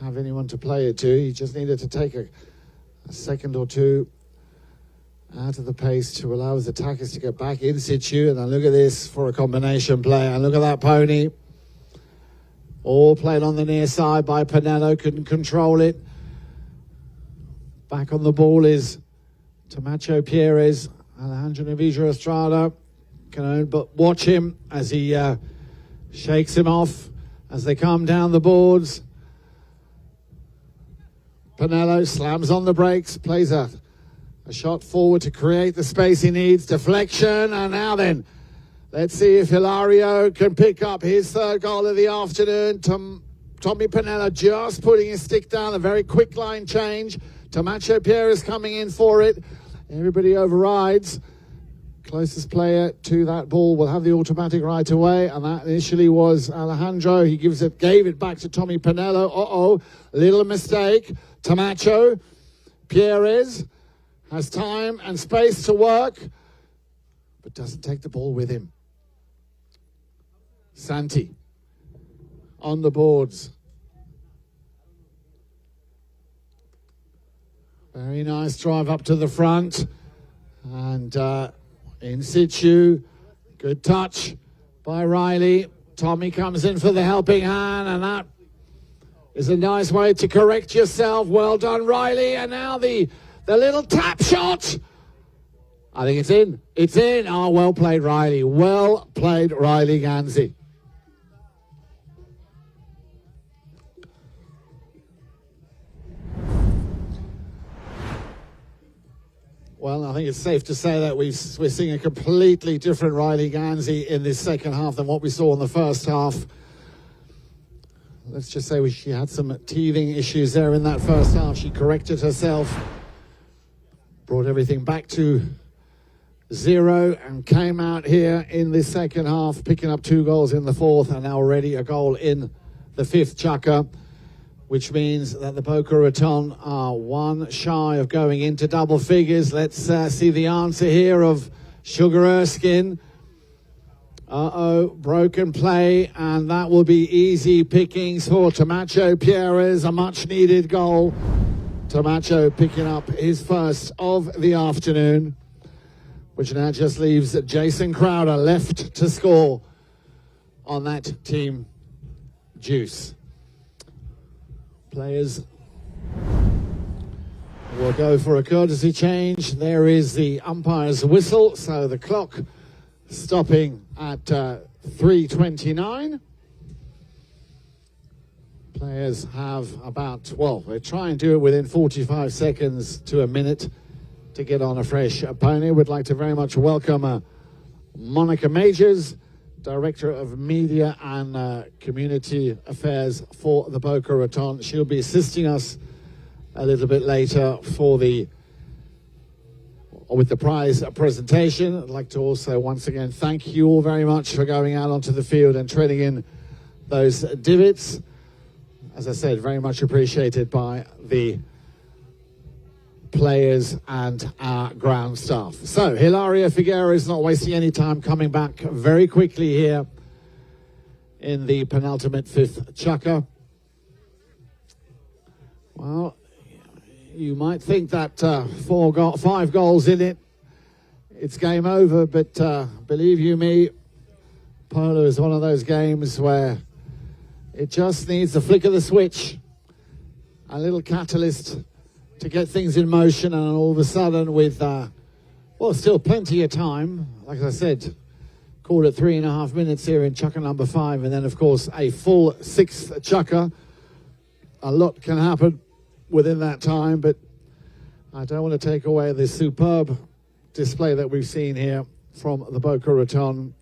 have anyone to play it to. He just needed to take a second or two out of the pace to allow his attackers to get back in situ. And then look at this for a combination play. And look at that pony. All played on the near side by Pinello. Couldn't control it. Back on the ball is Tamacho Pierres. Alejandro Navijo Estrada can only but watch him as he shakes him off as they come down the boards. Pinello slams on the brakes, plays a shot forward to create the space he needs. Deflection, and now then, let's see if Hilario can pick up his 3rd goal of the afternoon. Tommy Pinello just putting his stick down, a very quick line change. Tamacho Pierres coming in for it. Everybody overrides. Closest player to that ball will have the automatic right away, and that initially was Alejandro. He gave it back to Tommy Pinello. Little mistake. Tamacho Pierres has time and space to work, but doesn't take the ball with him. Santi on the boards. Very nice drive up to the front. And in situ. Good touch by Riley. Tommy comes in for the helping hand, and that is a nice way to correct yourself. Well done, Riley. And now the little tap shot. I think it's in. It's in. Oh, well played, Riley. Well played, Riley Ganzi. Well, I think it's safe to say that we're seeing a completely different Riley Ganzi in this second half than what we saw in the first half. Let's just say she had some teething issues there in that first half. She corrected herself, brought everything back to 0, and came out here in the second half, picking up 2 goals in the 4th, and now already a goal in the 5th chukker, which means that the Boca Raton are 1 shy of going into double figures. Let's see the answer here of Sugar Erskine. Broken play, and that will be easy pickings for Tamacho Pierres, a much-needed goal. Tamacho picking up his first of the afternoon, which now just leaves Jason Crowder left to score on that team juice. Players will go for a courtesy change. There is the umpire's whistle, so the clock stopping at 3:29. Players have about, well, they try and do it within 45 seconds to a minute to get on a fresh pony. We'd like to very much welcome Monica Majors, Director of Media and Community Affairs for the Boca Raton. She'll be assisting us a little bit later for the with the prize presentation. I'd like to also once again thank you all very much for going out onto the field and treading in those divots. As I said, very much appreciated by the players and our ground staff. So Hilario Figueroa is not wasting any time, coming back very quickly here in the penultimate fifth chukker. Well, you might think that 5 goals in it, it's game over, but believe you me, polo is one of those games where it just needs a flick of the switch, a little catalyst to get things in motion, and all of a sudden with, well, still plenty of time, like I said, called it 3.5 minutes here in chukker number 5, and then of course a full 6th chukker. A lot can happen within that time, but I don't want to take away the superb display that we've seen here from the Boca Raton.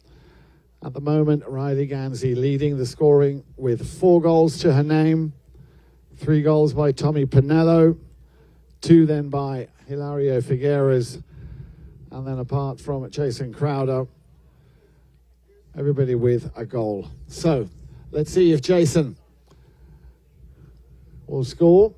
At the moment, Riley Ganzi leading the scoring with 4 goals to her name, 3 goals by Tommy Pinello, 2 then by Hilario Figueres, and then apart from Jason Crowder, everybody with a goal. So let's see if Jason will score.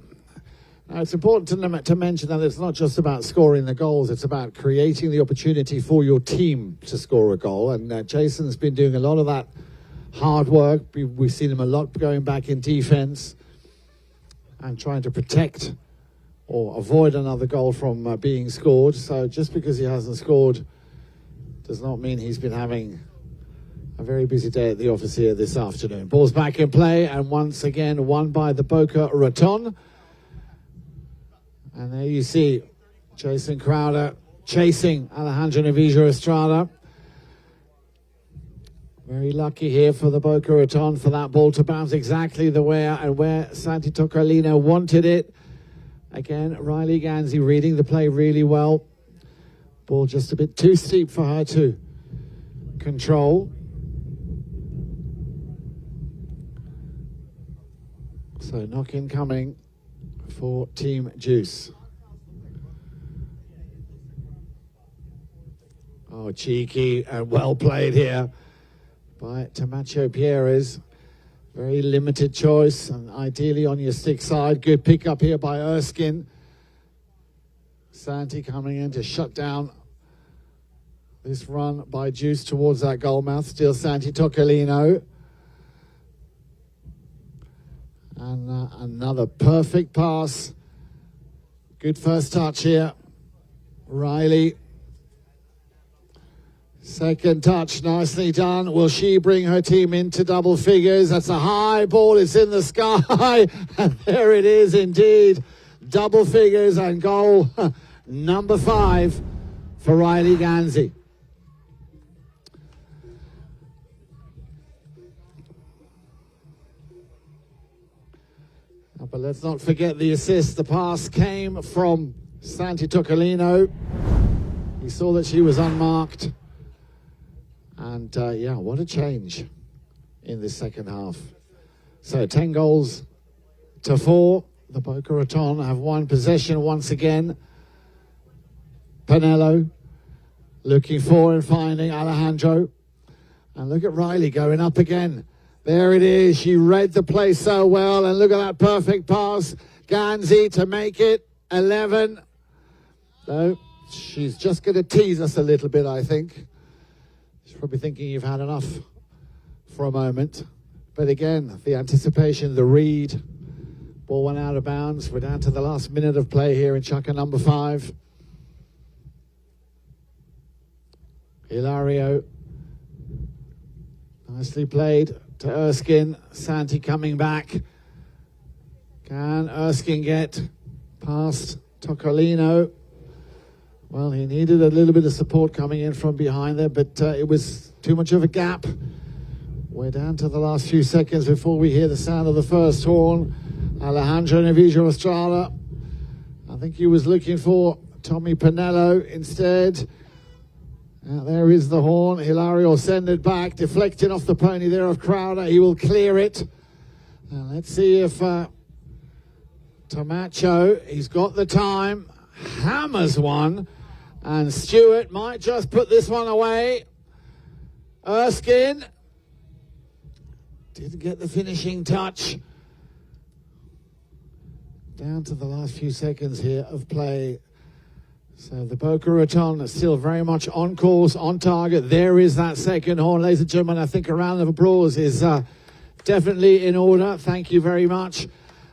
Now, it's important to mention that it's not just about scoring the goals, it's about creating the opportunity for your team to score a goal. And Jason's been doing a lot of that hard work. We've seen him a lot going back in defense and trying to protect or avoid another goal from being scored. So just because he hasn't scored does not mean he's been having a very busy day at the office here this afternoon. Ball's back in play, and once again won by the Boca Raton. And there you see Jason Crowder chasing Alejandro Navijo Estrada. Very lucky here for the Boca Raton for that ball to bounce exactly the way and where Santi Tocolino wanted it. Again, Riley Ganzi reading the play really well. Ball just a bit too steep for her to control. So knock-in coming for Team Juice. Oh, cheeky and well played here by Tamacho Pierres. Very limited choice, and ideally on your stick side. Good pick up here by Erskine. Santi coming in to shut down this run by Juice towards that goal mouth. Still Santi Tocolino. And another perfect pass. Good first touch here. Riley. Second touch, nicely done. Will she bring her team into double figures? That's a high ball. It's in the sky. And there it is indeed. Double figures and goal number 5 for Riley Ganzi. But let's not forget the assist. The pass came from Santi Tocolino. He saw that she was unmarked. And yeah, what a change in this second half. So 10 goals to 4. The Boca Raton have won possession once again. Pinello looking for and finding Alejandro. And look at Riley going up again. There it is. She read the play so well. And look at that perfect pass. Ganzi to make it 11. No, she's just going to tease us a little bit, I think. She's probably thinking you've had enough for a moment. But again, the anticipation, the read. Ball went out of bounds. We're down to the last minute of play here in chukker number 5. Hilario. Nicely played to Erskine. Santi coming back. Can Erskine get past Tocolino? Well, he needed a little bit of support coming in from behind there, but it was too much of a gap. We're down to the last few seconds before we hear the sound of the first horn. Alejandro Navijo Estrada. I think he was looking for Tommy Pinello instead. There is the horn. Hilario will send it back, deflecting off the pony there of Crowder. He will clear it. Now let's see if Tamacho, he's got the time, hammers one, And Stewart might just put this one away. Erskine didn't get the finishing touch. Down to the last few seconds here of play. So the Boca Raton is still very much on course, on target. There is that second horn. Ladies and gentlemen, I think a round of applause is definitely in order. Thank you very much.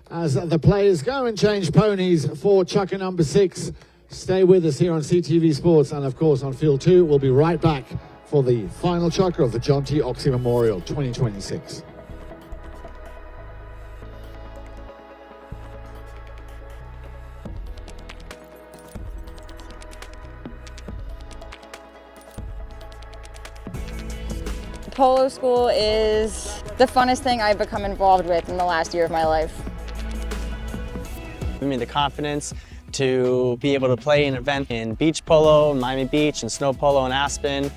As the players go and change ponies for chukker number 6. Stay with us here on CTV Sports and, of course, on Field 2. We'll be right back for the final chukker of the John T. Oxley Memorial 2026.
Polo school is the funnest thing I've become involved with in the last year of my life.
Give me the confidence to be able to play an event in beach polo, Miami Beach, and snow polo in Aspen.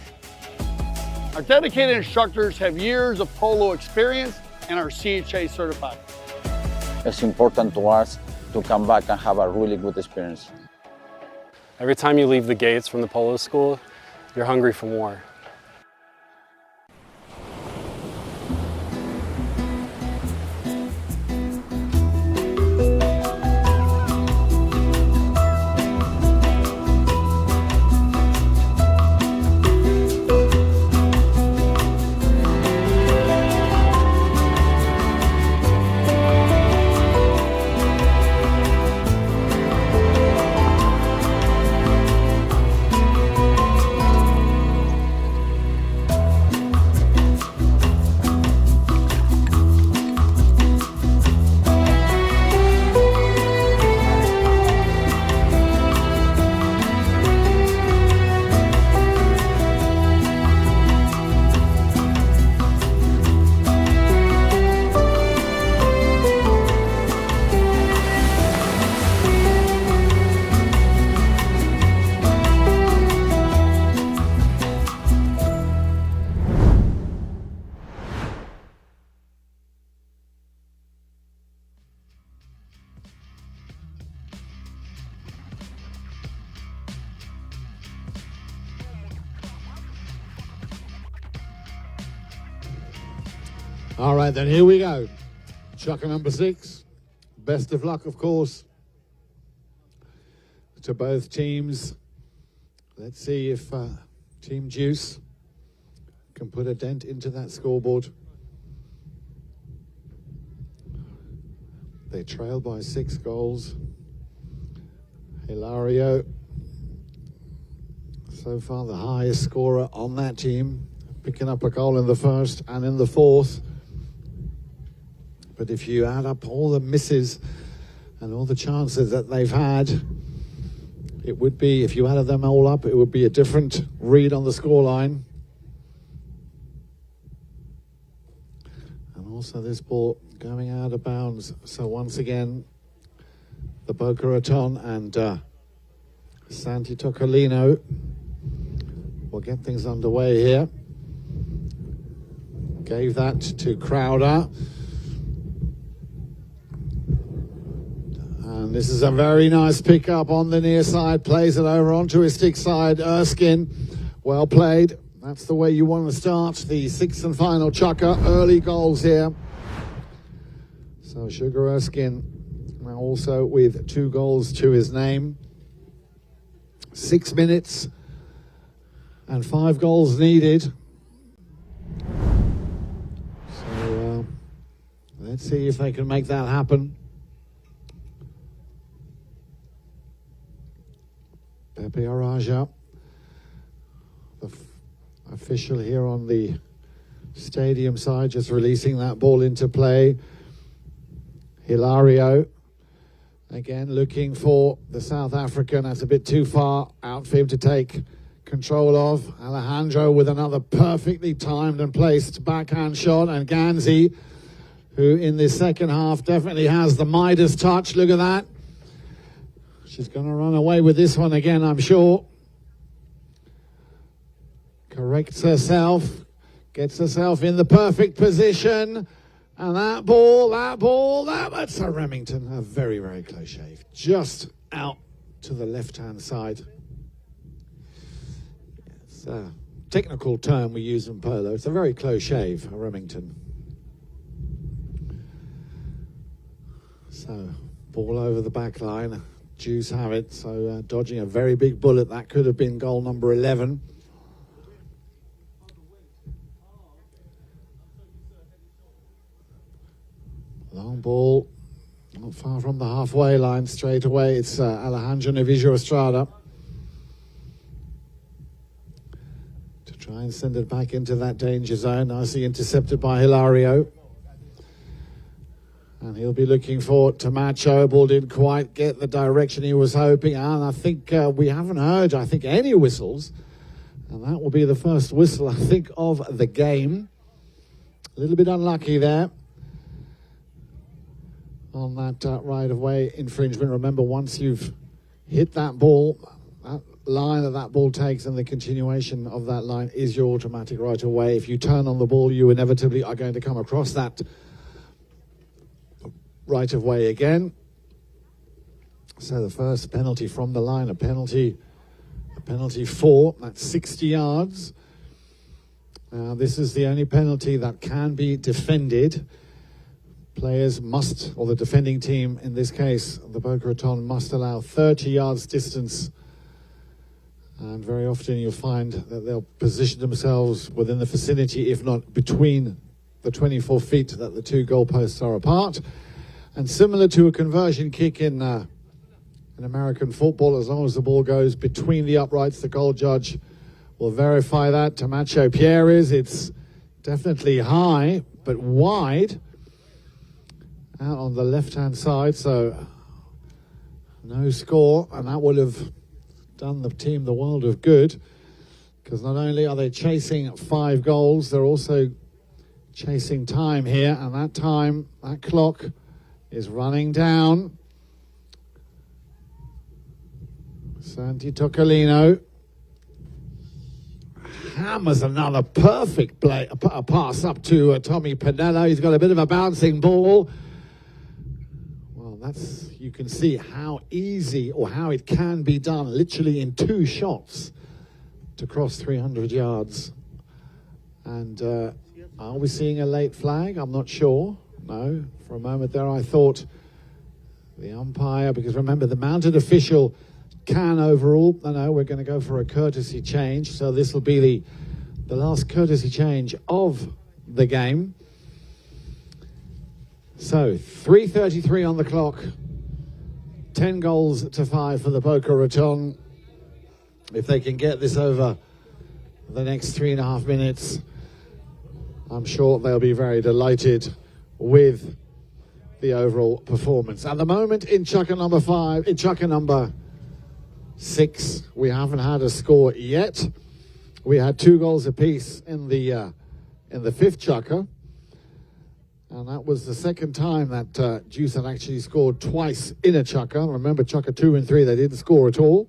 Our dedicated instructors have years of polo experience and are CHA certified.
It's important to us to come back and have a really good experience.
Every time you leave the gates from the polo school, you're hungry for more.
All right, then here we go. Chukker number 6. Best of luck, of course, to both teams. Let's see if Team Juice can put a dent into that scoreboard. They trail by 6 goals. Hilario, so far the highest scorer on that team, picking up a goal in the first and in the fourth. But if you add up all the misses and all the chances that they've had, it would be, if you added them all up, it would be a different read on the scoreline. And also this ball going out of bounds. So once again, the Boca Raton and Santi Toccolino will get things underway here. Gave that to Crowder. And this is a very nice pickup on the near side. Plays it over onto his stick side. Erskine, well played. That's the way you want to start the 6th and final chukker. Early goals here. So Sugar Erskine now also with 2 goals to his name. 6 minutes and 5 goals needed. So let's see if they can make that happen. Pepe Araja, the official here on the stadium side, just releasing that ball into play. Hilario, again looking for the South African. That's a bit too far out for him to take control of. Alejandro with another perfectly timed and placed backhand shot. And Ganzi, who in this second half definitely has the Midas touch. Look at that. She's going to run away with this one again, I'm sure. Corrects herself. Gets herself in the perfect position. And that's a Remington. A very, very close shave. Just out to the left-hand side. It's a technical term we use in polo. It's a very close shave, a Remington. So, ball over the back line. Jews have it. So, dodging a very big bullet. That could have been goal number 11. Long ball. Not far from the halfway line. Straight away, it's Alejandro Navijo Estrada. To try and send it back into that danger zone. Nicely intercepted by Hilario. And he'll be looking for Tamacho. Ball didn't quite get the direction he was hoping. And I think we haven't heard, any whistles. And that will be the first whistle, I think, of the game. A little bit unlucky there on that right-of-way infringement. Remember, once you've hit that ball, that line that ball takes and the continuation of that line is your automatic right-of-way. If you turn on the ball, you inevitably are going to come across that right-of-way again. So the first penalty from the line, a penalty 4, that's 60 yards. This is the only penalty that can be defended. Players must, or the defending team, in this case, the Boca Raton, must allow 30 yards distance. And very often you'll find that they'll position themselves within the vicinity, if not between the 24 feet that the two goalposts are apart. And similar to a conversion kick in American football, as long as the ball goes between the uprights, the goal judge will verify that. Tamacho Pierres, it's definitely high, but wide. Out on the left-hand side, so no score, and that would have done the team the world of good, because not only are they chasing 5 goals, they're also chasing time here, and that time, that clock is running down. Santi Toccolino hammers another perfect play, a pass up to Tommy Pinello. He's got a bit of a bouncing ball. You can see how easy, or how it can be done, literally in 2 shots to cross 300 yards. And are we seeing a late flag? I'm not sure. No, for a moment there I thought the umpire, because remember the mounted official can overrule. No, we're going to go for a courtesy change. So this will be the last courtesy change of the game. So 3:33 on the clock. 10 goals to 5 for the Boca Raton. If they can get this over the next 3.5 minutes, I'm sure they'll be very delighted with the overall performance. At the moment, in chukker number 6, we haven't had a score yet. We had 2 goals apiece in the 5th chukker. And that was the second time that Juice had actually scored twice in a chukker. Remember, chukker 2 and 3, they didn't score at all.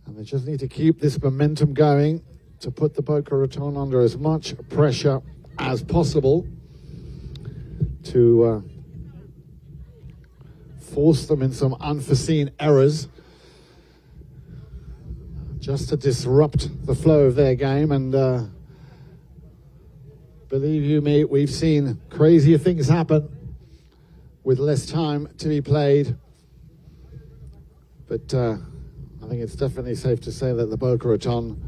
And they just need to keep this momentum going to put the Boca Raton under as much pressure as possible to force them in some unforeseen errors, just to disrupt the flow of their game. And believe you me, we've seen crazier things happen with less time to be played. But I think it's definitely safe to say that the Boca Raton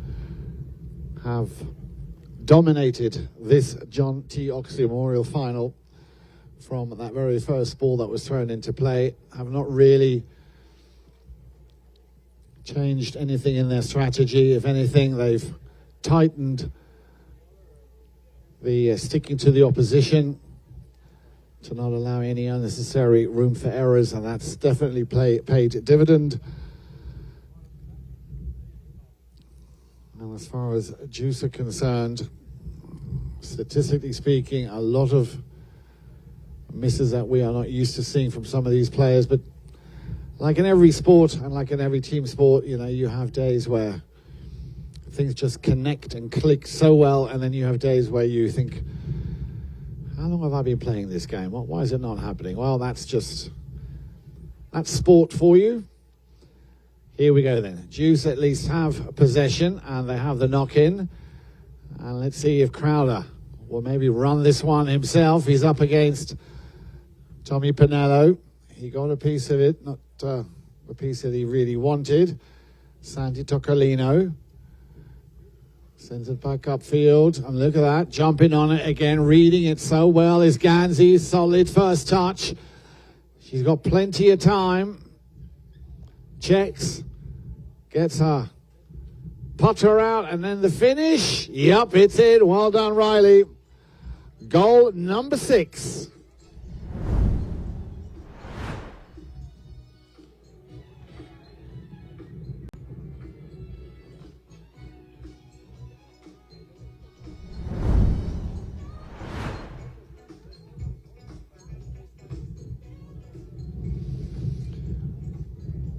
have dominated this John T. Oxley Memorial Final from that very first ball that was thrown into play. Have not really changed anything in their strategy. If anything, they've tightened the sticking to the opposition to not allow any unnecessary room for errors, and that's definitely paid dividend. And as far as Juice are concerned, statistically speaking, a lot of misses that we are not used to seeing from some of these players. But like in every sport and like in every team sport, you know, you have days where things just connect and click so well, and then you have days where you think, how long have I been playing this game? Why is it not happening? Well, that's sport for you. Here we go then. Juice at least have possession, and they have the knock-in. And let's see if Crowder will maybe run this one himself. He's up against Tommy Pinello. He got a piece of it, not a piece that he really wanted. Santi Toccolino sends it back upfield, and look at that, jumping on it again, reading it so well is Ganzi. Solid first touch. She's got plenty of time. Checks, gets her putter out, and then the finish. Yep, it's in. Well done, Riley. Goal number 6.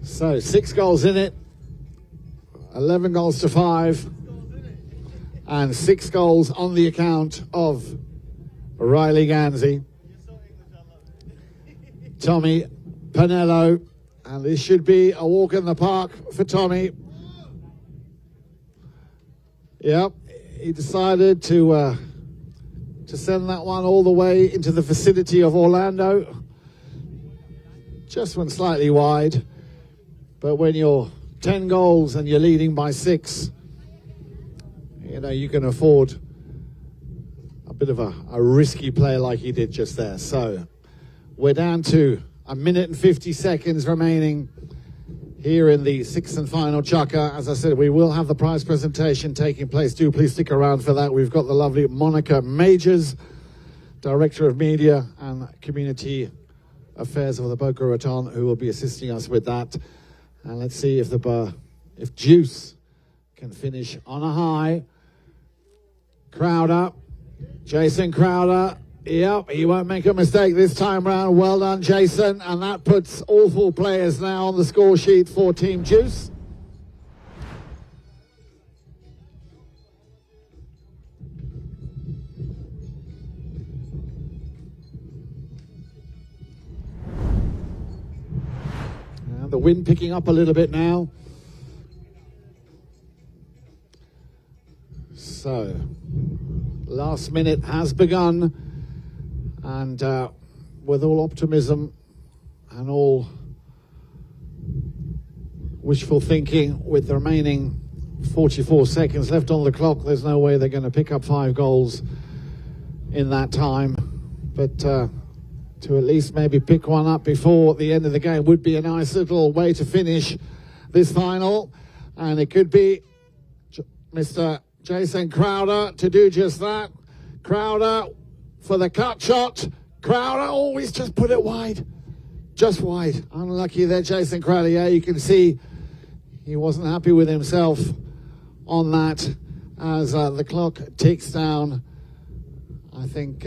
So 6 goals in it, 11 goals to 5, and 6 goals on the account of Riley Ganzi, Tommy Pinello, and this should be a walk in the park for Tommy. Yep, he decided to send that one all the way into the vicinity of Orlando. Just went slightly wide. But when you're 10 goals and you're leading by 6, you know, you can afford a bit of a risky play like he did just there. So we're down to 1 minute and 50 seconds remaining here in the 6th and final chukker. As I said, we will have the prize presentation taking place. Do please stick around for that. We've got the lovely Monica Majors, Director of Media and Community Affairs of the Boca Raton, who will be assisting us with that. And let's see if Juice can finish on a high. Crowder, Jason Crowder. Yep, he won't make a mistake this time round. Well done, Jason. And that puts all 4 players now on the score sheet for Team Juice. The wind picking up a little bit now. So, last minute has begun, and with all optimism and all wishful thinking, with the remaining 44 seconds left on the clock, there's no way they're going to pick up 5 goals in that time. But to at least maybe pick one up before the end of the game would be a nice little way to finish this final. And it could be Mr. Jason Crowder to do just that. Crowder for the cut shot. Crowder always just put it wide. Just wide. Unlucky there, Jason Crowder. Yeah, you can see he wasn't happy with himself on that as the clock ticks down. I think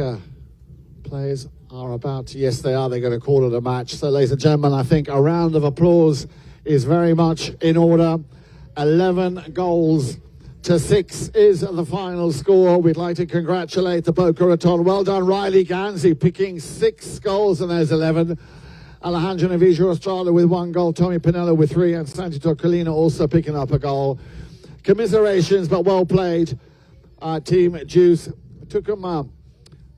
players are about to, yes they are, they're going to call it a match. So ladies and gentlemen, I think a round of applause is very much in order. 11 goals to 6 is the final score. We'd like to congratulate the Boca Raton. Well done, Riley Ganzi, picking 6 goals, and there's 11. Alejandro Navijo Estrada with 1 goal, Tommy Pinello with 3, and Santi Toccolino also picking up a goal. Commiserations, but well played. Team Juice took them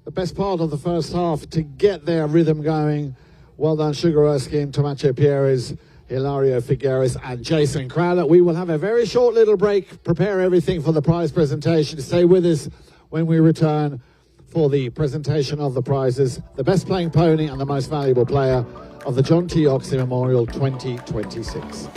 the best part of the first half to get their rhythm going. Well done, Sugar Erskine, Tomacho Pierres, Hilario Figueres, and Jason Crowder. We will have a very short little break, prepare everything for the prize presentation. Stay with us when we return for the presentation of the prizes. The best playing pony and the most valuable player of the John T. Oxley Memorial 2026.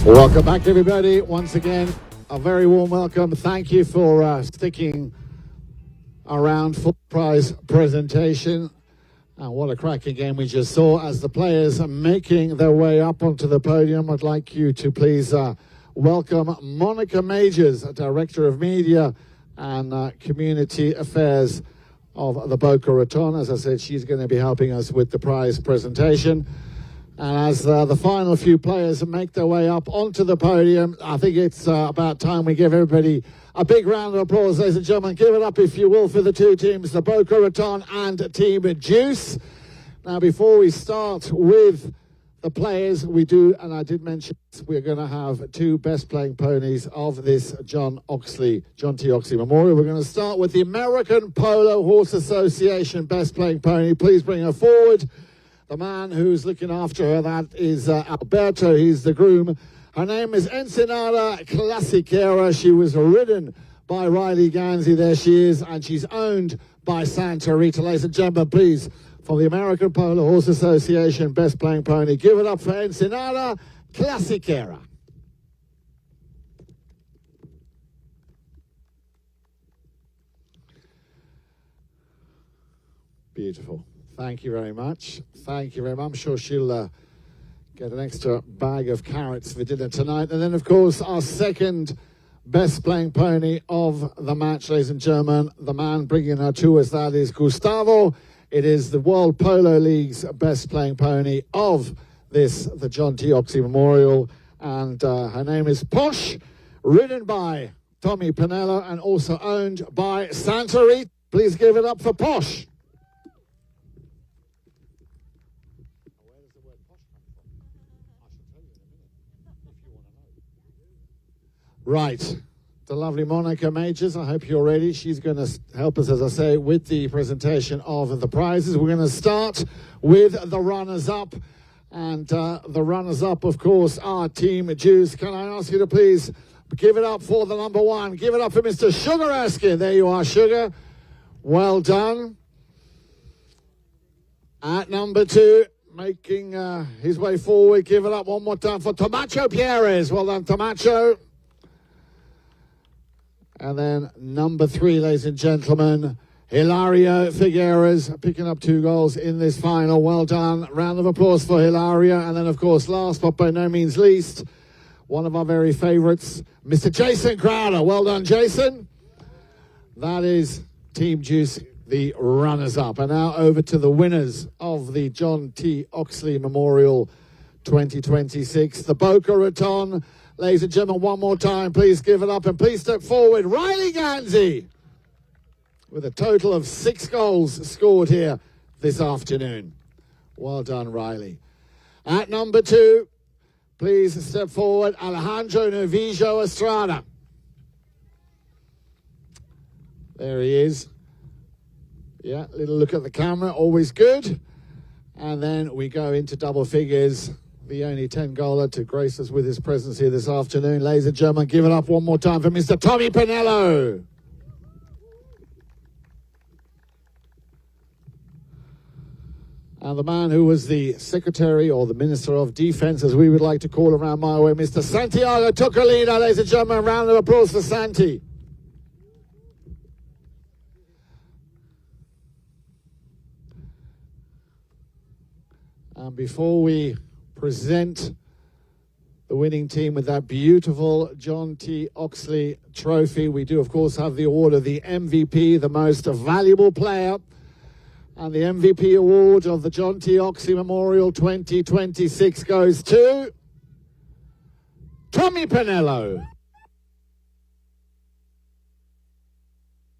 Welcome back, everybody. Once again, a very warm welcome. Thank you for sticking around for the prize presentation. And what a cracking game we just saw. As the players are making their way up onto the podium, I'd like you to please welcome Monica Majors, Director of Media and Community Affairs of the Boca Raton. As I said, she's going to be helping us with the prize presentation. And as the final few players make their way up onto the podium, I think it's about time we give everybody a big round of applause, ladies and gentlemen. Give it up, if you will, for the two teams, the Boca Raton and Team Juice. Now, before we start with the players, we do, and I did mention, we're going to have two best playing ponies of this John T. Oxley Memorial. We're going to start with the American Polo Horse Association best playing pony. Please bring her forward. The man who's looking after her, that is Alberto. He's the groom. Her name is Ensenada Classiquera. She was ridden by Riley Gansey. There she is. And she's owned by Santa Rita. Ladies and gentlemen, please, for the American Polo Horse Association best playing pony, give it up for Ensenada Classiquera. Beautiful. Thank you very much. Thank you very much. I'm sure she'll get an extra bag of carrots for dinner tonight. And then, of course, our second best playing pony of the match, ladies and gentlemen. The man bringing her to us, that is Gustavo. It is the World Polo League's best playing pony of this, the John T. Oxley Memorial. And her name is Posh, ridden by Tommy Pinello and also owned by Santa Rita. Please give it up for Posh. Right, the lovely Monica Majors, I hope you're ready. She's going to help us, as I say, with the presentation of the prizes. We're going to start with the runners-up. And the runners-up, of course, are Team Juice. Can I ask you to please give it up for the number one? Give it up for Mr. Sugar Erskine. There you are, Sugar. Well done. At number two, making his way forward. Give it up one more time for Tomacho Pierres. Well done, Tomacho. And then number three, ladies and gentlemen, Hilario Figueres picking up 2 goals in this final. Well done. Round of applause for Hilario. And then, of course, last but by no means least, one of our very favorites, Mr. Jason Crowder. Well done, Jason. That is Team Juice, the runners-up. And now over to the winners of the John T. Oxley Memorial 2026, the Boca Raton. Ladies and gentlemen, one more time, please give it up and please step forward. Riley Gansey with a total of 6 goals scored here this afternoon. Well done, Riley. At number 2, please step forward, Alejandro Novillo Estrada. There he is. Yeah, little look at the camera, always good. And then we go into double figures. The only 10-goaler to grace us with his presence here this afternoon. Ladies and gentlemen, give it up one more time for Mr. Tommy Pinello. And the man who was the Secretary or the Minister of Defense, as we would like to call around my way, Mr. Santiago Tocolina. Ladies and gentlemen, a round of applause for Santi. And before we present the the winning team with that beautiful John T. Oxley trophy. We do, of course, have the award of the MVP, the most valuable player. And the MVP award of the John T. Oxley Memorial 2026 goes to Tommy Pinello.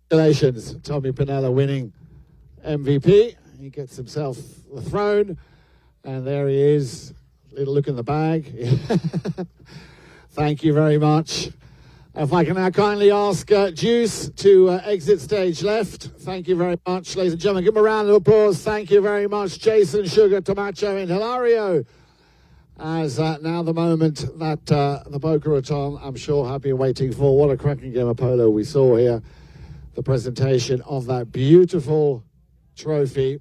Congratulations, Tommy Pinello winning MVP. He gets himself the throne, and there he is. Little look in the bag. Thank you very much. If I can now kindly ask Juice to exit stage left. Thank you very much, ladies and gentlemen. Give him a round of applause. Thank you very much, Jason, Sugar, Tomacho, and Hilario. As now the moment that the Boca Raton, I'm sure, have been waiting for. What a cracking game of polo we saw here. The presentation of that beautiful trophy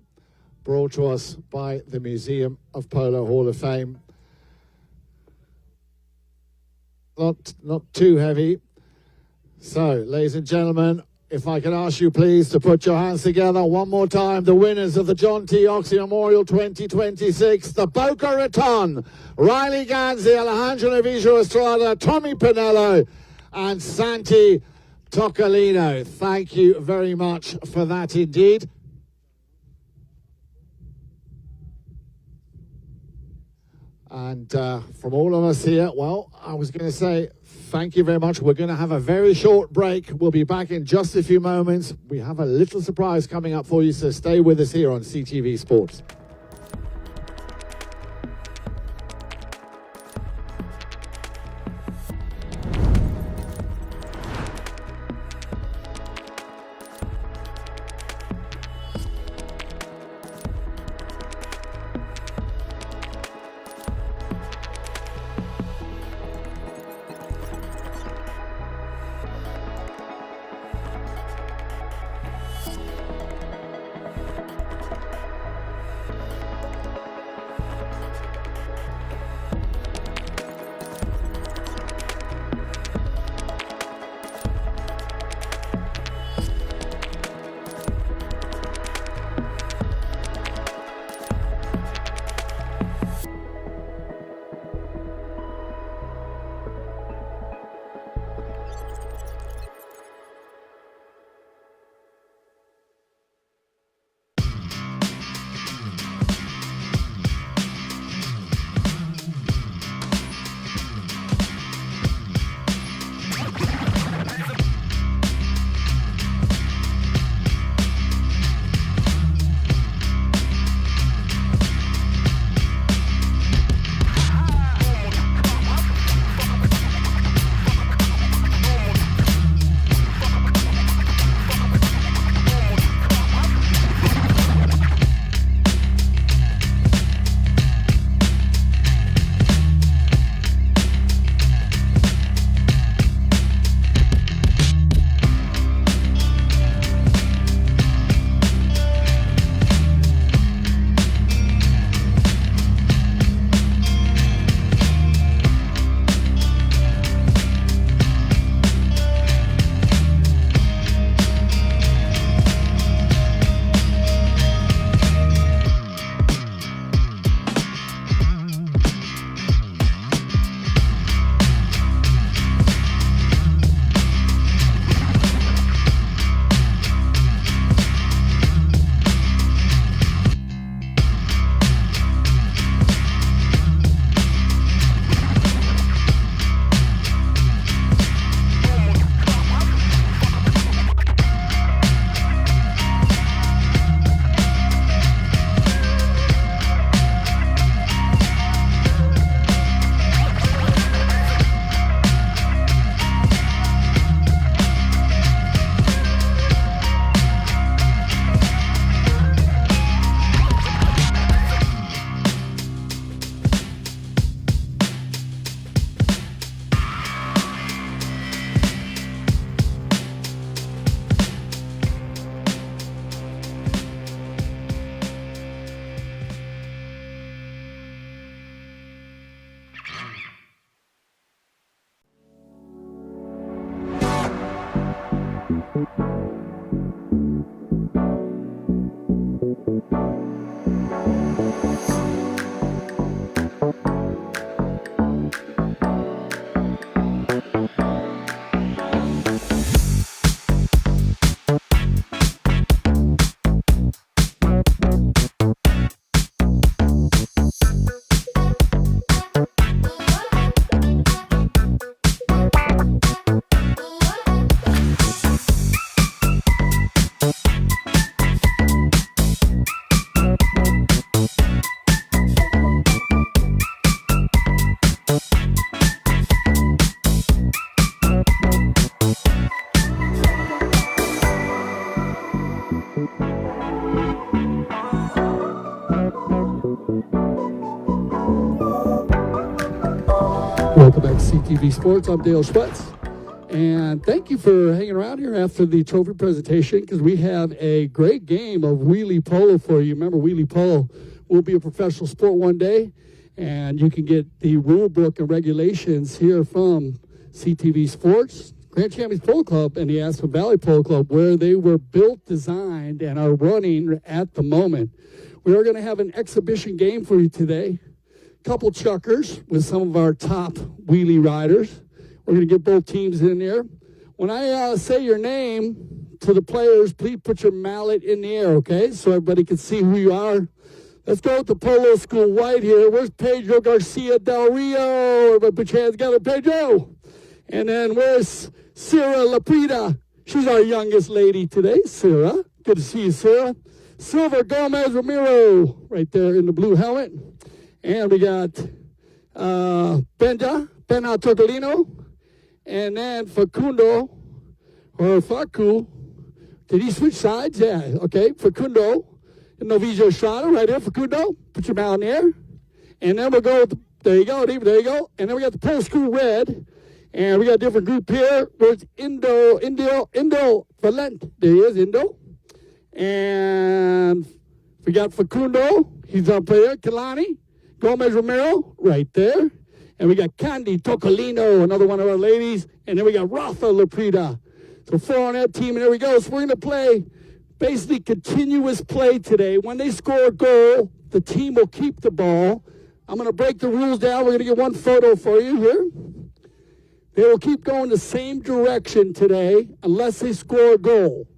brought to us by the Museum of Polo Hall of Fame. Not too heavy. So, ladies and gentlemen, if I can ask you please to put your hands together one more time. The winners of the John T. Oxley Memorial 2026, the Boca Raton, Riley Ganzi, Alejandro Novicio Estrada, Tommy Pinello, and Santi Toccolino. Thank you very much for that indeed. And from all of us here, well, I was going to say thank you very much. We're going to have a very short break. We'll be back in just a few moments. We have a little surprise coming up for you, so stay with us here on CTV Sports. Welcome back to CTV Sports. I'm Dale Schwetz. And thank you for hanging around here after the trophy presentation, because we have a great game of wheelie polo for you. Remember, wheelie polo will be a professional sport one day, and you can get the rule book and regulations here from CTV Sports, Grand Champions Polo Club, and the Aspen Valley Polo Club, where they were built, designed, and are running at the moment. We are going to have an exhibition game for you today. Couple chuckers with some of our top wheelie riders. We're going to get both teams in there. When I say your name to the players, please put your mallet in the air, okay? So everybody can see who you are. Let's go with the Polo School White here. Where's Pedro Garcia Del Rio? Everybody put your hands together, Pedro. And then where's Sarah Laprida? She's our youngest lady today, Sarah. Good to see you, Sarah. Silver Gomez Ramiro, right there in the blue helmet. And we got Benja Tocolino, and then Facundo, or Facu. Did he switch sides? Yeah, okay. Facundo, and Novicio Estrada, right here, Facundo. Put your mouth in the air. And then we'll go, there you go, there you go. And then we got the Polo School Red, and we got a different group here. Where's Indo Valent? There he is, Indo. And we got Facundo, he's our player, Kalani. Gomez Romero, right there. And we got Candy Tocolino, another one of our ladies. And then we got Rafa Laprida. So 4 on that team, and there we go. So we're going to play basically continuous play today. When they score a goal, the team will keep the ball. I'm going to break the rules down. We're going to get one photo for you here. They will keep going the same direction today unless they score a goal.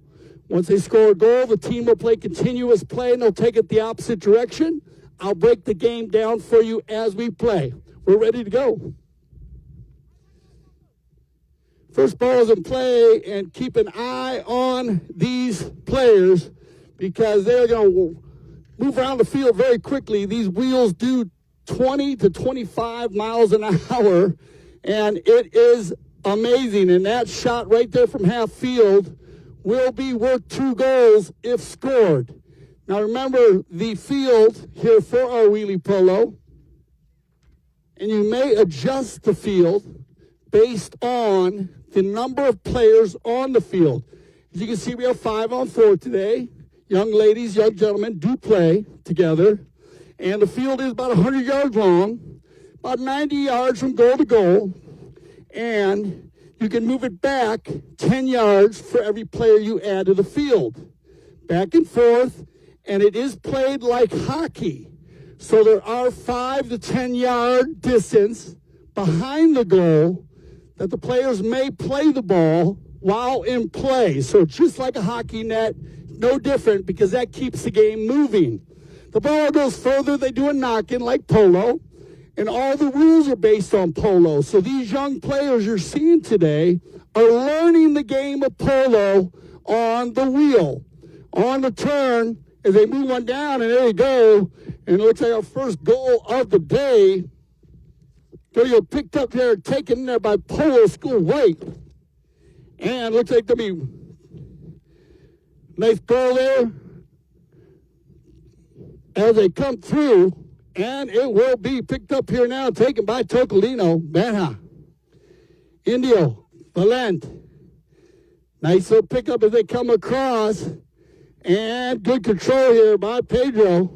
Once they score a goal, the team will play continuous play, and they'll take it the opposite direction. I'll break the game down for you as we play. We're ready to go. First ball is in play, and keep an eye on these players because they're going to move around the field very quickly. These wheels do 20 to 25 miles an hour, and it is amazing. And that shot right there from half field will be worth 2 goals if scored. Now remember the field here for our wheelie polo, and you may adjust the field based on the number of players on the field. As you can see, we have 5 on 4 today. Young ladies, young gentlemen do play together, and the field is about 100 yards long, about 90 yards from goal to goal, and you can move it back 10 yards for every player you add to the field. Back and forth. And it is played like hockey. So there are 5 to 10 yard distance behind the goal that the players may play the ball while in play. So just like a hockey net, no different because that keeps the game moving. The ball goes further, they do a knock-in like polo, and all the rules are based on polo. So these young players you're seeing today are learning the game of polo on the wheel. On the turn, as they move on down, and there you go. And it looks like our first goal of the day. Going to get picked up there, taken there by Polo School White. And looks like there'll be nice goal there as they come through. And it will be picked up here now, taken by Tocolino, Benja, Indio, Valent. Nice little pickup as they come across. And good control here by Pedro.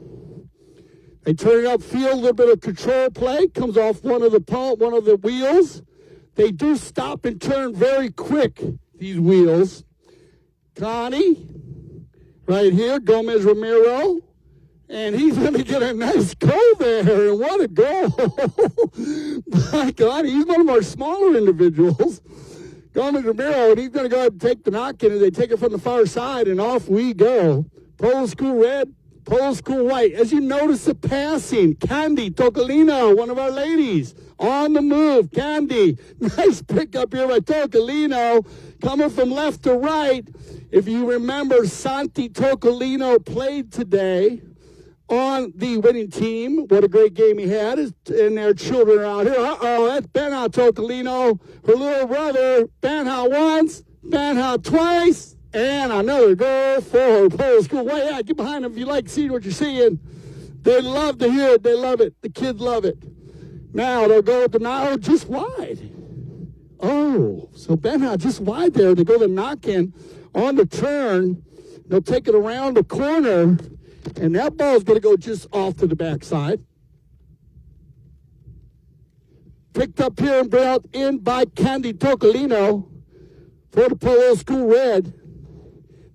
They turn it upfield, a little bit of control play. Comes off one of the wheels. They do stop and turn very quick, these wheels. Connie, right here, Gomez Ramiro. And he's going to get a nice goal there. And what a goal. My God, he's one of our smaller individuals. Gomez Ramiro, and he's going to go ahead and take the knock-in, and they take it from the far side, and off we go. Polo School Red, Polo School White. As you notice the passing, Candy Tocolino, one of our ladies, on the move. Candy, nice pickup here by Tocolino, coming from left to right. If you remember, Santi Tocolino played today on the winning team. What a great game he had. And their children are out here. Uh-oh, that's Benja Tocolino, her little brother. Benja once, Benja twice. And another goal for Polo School. Way out, get behind them if you like seeing what you're seeing. They love to hear it. They love it. The kids love it. Now they'll go with the now just wide. Oh, so Benha just wide there. They go to knock in on the turn. They'll take it around the corner, and that ball's going to go just off to the backside. Picked up here and brought in by Candy Tocolino for the Polo School Red.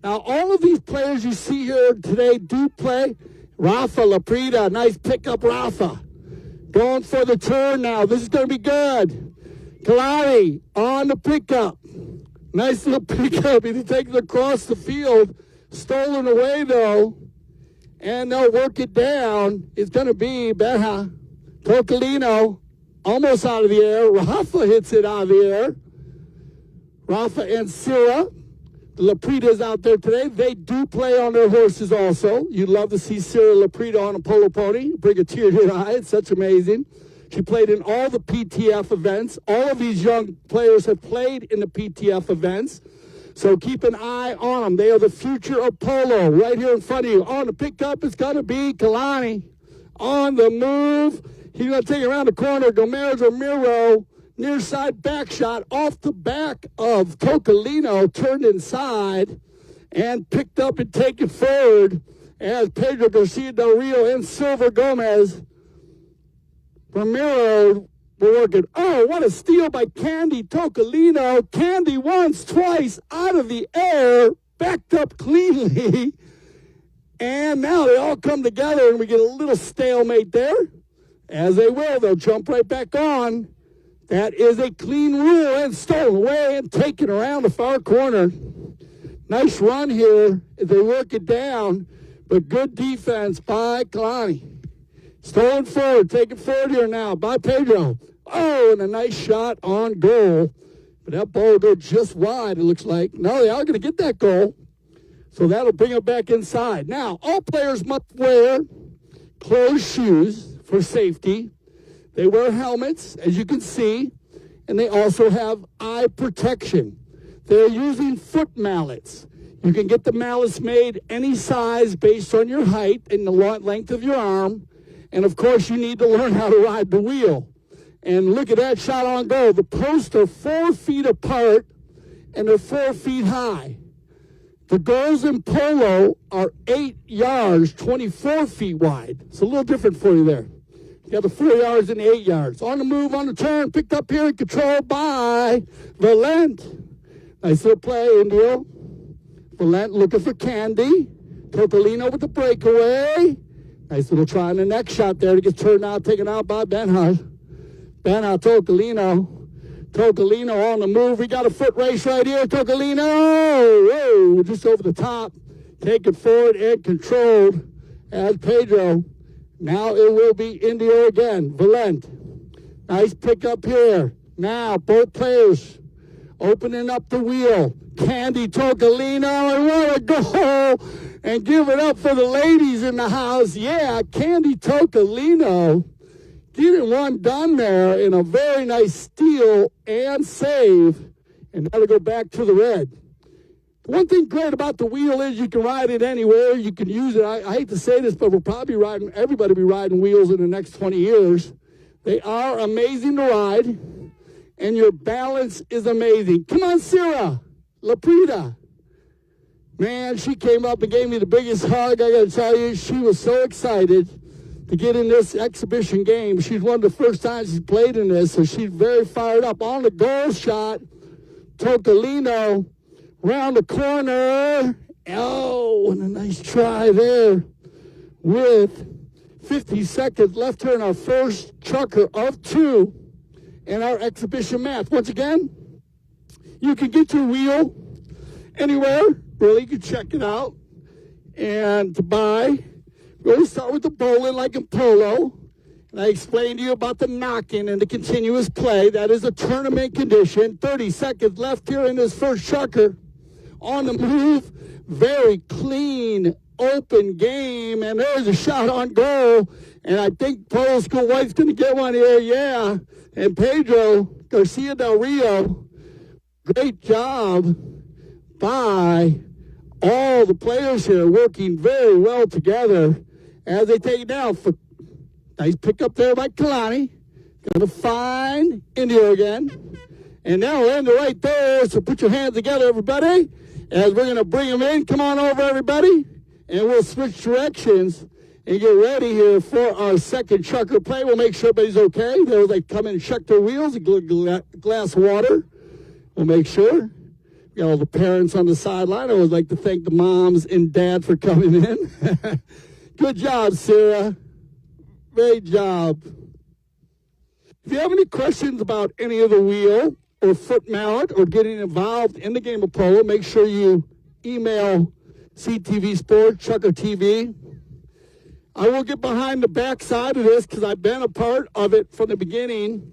Now, all of these players you see here today do play. Rafa Laprida, nice pickup, Rafa. Going for the turn now. This is going to be good. Kalari on the pickup. Nice little pickup. He takes it across the field. Stolen away, though. And they'll work it down. It's going to be Beja. Tocolino almost out of the air. Rafa hits it out of the air. Rafa and Sira. The Lapridas out there today, they do play on their horses also. You'd love to see Sira Laprida on a polo pony. Bring a tear to your eye. It's such amazing. She played in all the PTF events. All of these young players have played in the PTF events. So keep an eye on them. They are the future of polo right here in front of you. On the pickup, it's going to be Kalani. On the move, he's going to take it around the corner. Gomez or Miro. Near side back shot off the back of Tocolino, turned inside and picked up and taken forward as Pedro Garcia Del Rio and Silver Gomez. Ramiro were working. Oh, what a steal by Candy Tocolino. Candy once, twice, out of the air, backed up cleanly. And now they all come together and we get a little stalemate there. As they will, they'll jump right back on. That is a clean rule and stolen away and taken around the far corner. Nice run here as they work it down, but good defense by Kalani. Stolen forward, taken forward here now by Pedro. Oh, and a nice shot on goal. But that ball will go just wide, it looks like. No, they are going to get that goal. So that'll bring it back inside. Now, all players must wear closed shoes for safety. They wear helmets, as you can see, and they also have eye protection. They're using foot mallets. You can get the mallets made any size based on your height and the length of your arm. And, of course, you need to learn how to ride the wheel. And look at that shot on goal. The posts are 4 feet apart, and they're 4 feet high. The goals in polo are 8 yards, 24 feet wide. It's a little different for you there. You got the 4 yards and the 8 yards. On the move, on the turn, picked up here and controlled by Valent. Nice little play, Indio. Valent looking for Candy. Tocolino with the breakaway. Nice little try on the next shot there to get turned out, taken out by Benhart. Benhart, Tocolino. Tocolino on the move. We got a foot race right here. Tocolino. Whoa, just over the top. Taken forward and controlled as Pedro. Now it will be Indio again. Valent. Nice pickup here. Now both players opening up the wheel. Candy Tocolino, and what a goal. And give it up for the ladies in the house. Yeah, Candy Tocolino getting one done there in a very nice steal and save. And that'll go back to the red. One thing great about the wheel is you can ride it anywhere. You can use it. I hate to say this, but we'll probably everybody will be riding wheels in the next 20 years. They are amazing to ride, and your balance is amazing. Come on, Sira Laprida. Man, she came up and gave me the biggest hug. I got to tell you, she was so excited to get in this exhibition game. She's one of the first times she's played in this, so she's very fired up. On the goal shot, Tocolino. Round the corner. Oh, and a nice try there with 50 seconds left here in our first chucker of 2 in our exhibition match. Once again, you can get your wheel anywhere. Really, you can check it out. And to buy, we always start with the bowling like in polo. And I explained to you about the knock-in and the continuous play. That is a tournament condition. 30 seconds left here in this first chucker. On the move, very clean, open game, and there's a shot on goal, and I think Polo School White's going to get one here, yeah, and Pedro Garcia Del Rio, great job by all the players here working very well together as they take it down. For nice pickup there by Kalani. Going to find Indio again. And now we're in the right there, so put your hands together, everybody, as we're going to bring them in. Come on over, everybody, and we'll switch directions and get ready here for our second chucker play. We'll make sure everybody's okay. Those that come in and check their wheels, a glass of water. We'll make sure. We got all the parents on the sideline. I always like to thank the moms and dad for coming in. Good job, Sarah. Great job. If you have any questions about any of the wheel or foot mallet or getting involved in the game of polo, make sure you email CTV Sports, Chucker TV. I will get behind the backside of this because I've been a part of it from the beginning.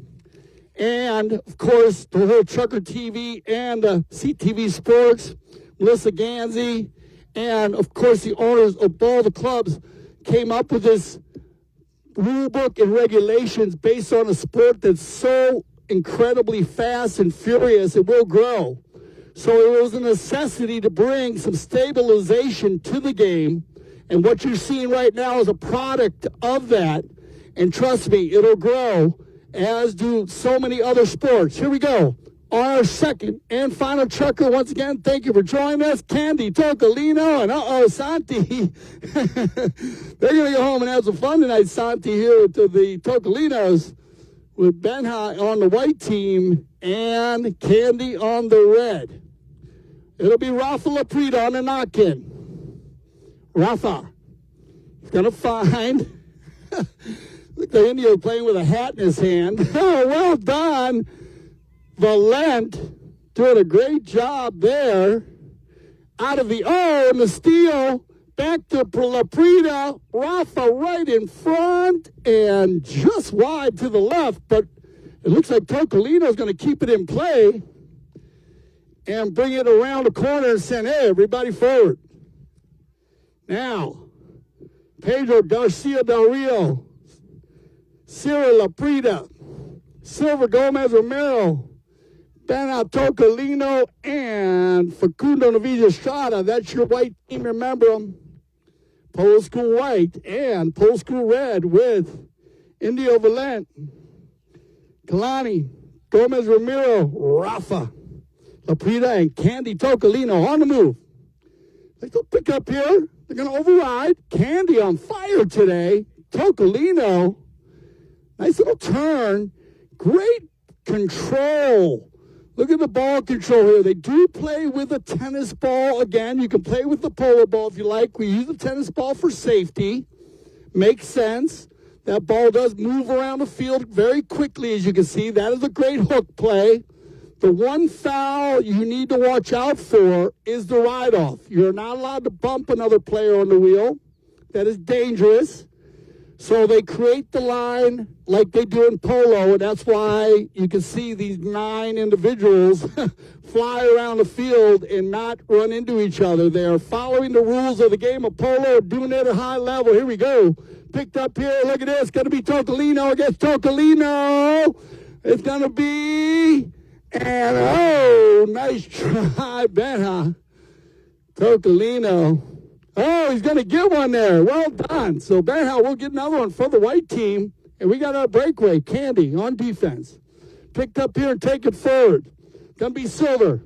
And, of course, the whole Chucker TV and CTV Sports, Melissa Ganzi, and, of course, the owners of all the clubs came up with this rule book and regulations based on a sport that's so incredibly fast and furious. It will grow. So it was a necessity to bring some stabilization to the game. And what you're seeing right now is a product of that. And trust me, it'll grow, as do so many other sports. Here we go. Our second and final chucker. Once again, thank you for joining us. Candy Tocolino and Santi. They're going to go home and have some fun tonight, Santi, here to the Tocolinos with Benha on the white team and Candy on the red. It'll be Rafa Laprida on the knock-in. Rafa. He's going to find... Look, the Indio playing with a hat in his hand. Oh, well done. Valent doing a great job there. Out of the and the steal. Back to Laprida. Rafa right in front and just wide to the left. But it looks like Tocolino's going to keep it in play and bring it around the corner and send, hey, everybody forward. Now, Pedro Garcia Del Rio, Cyril Laprida, Silver Gomez Romero, Bena Tocolino, and Facundo Navija Estrada. That's your white team, remember them. Polo School white and Polo School red with Indio Valent, Kalani, Gomez Romero, Rafa Laprida, and Candy Tocolino on the move. Let's go pick up here. They're going to override. Candy on fire today. Tocolino, nice little turn. Great control. Look at the ball control here. They do play with a tennis ball. Again, you can play with the polo ball if you like. We use the tennis ball for safety. Makes sense. That ball does move around the field very quickly, as you can see. That is a great hook play. The one foul you need to watch out for is the ride-off. You're not allowed to bump another player on the wheel. That is dangerous. So they create the line like they do in polo, and that's why you can see these 9 individuals fly around the field and not run into each other. They are following the rules of the game of polo, doing it at a high level. Here we go. Picked up here. Look at this. Going to be Tocolino against Tocolino. It's going to be... And, oh, nice try, Benha. Tocolino. Oh, he's going to get one there. Well done. So, Benha will get another one for the white team. And we got our breakaway, Candy, on defense. Picked up here and take it forward. Going to be Silver.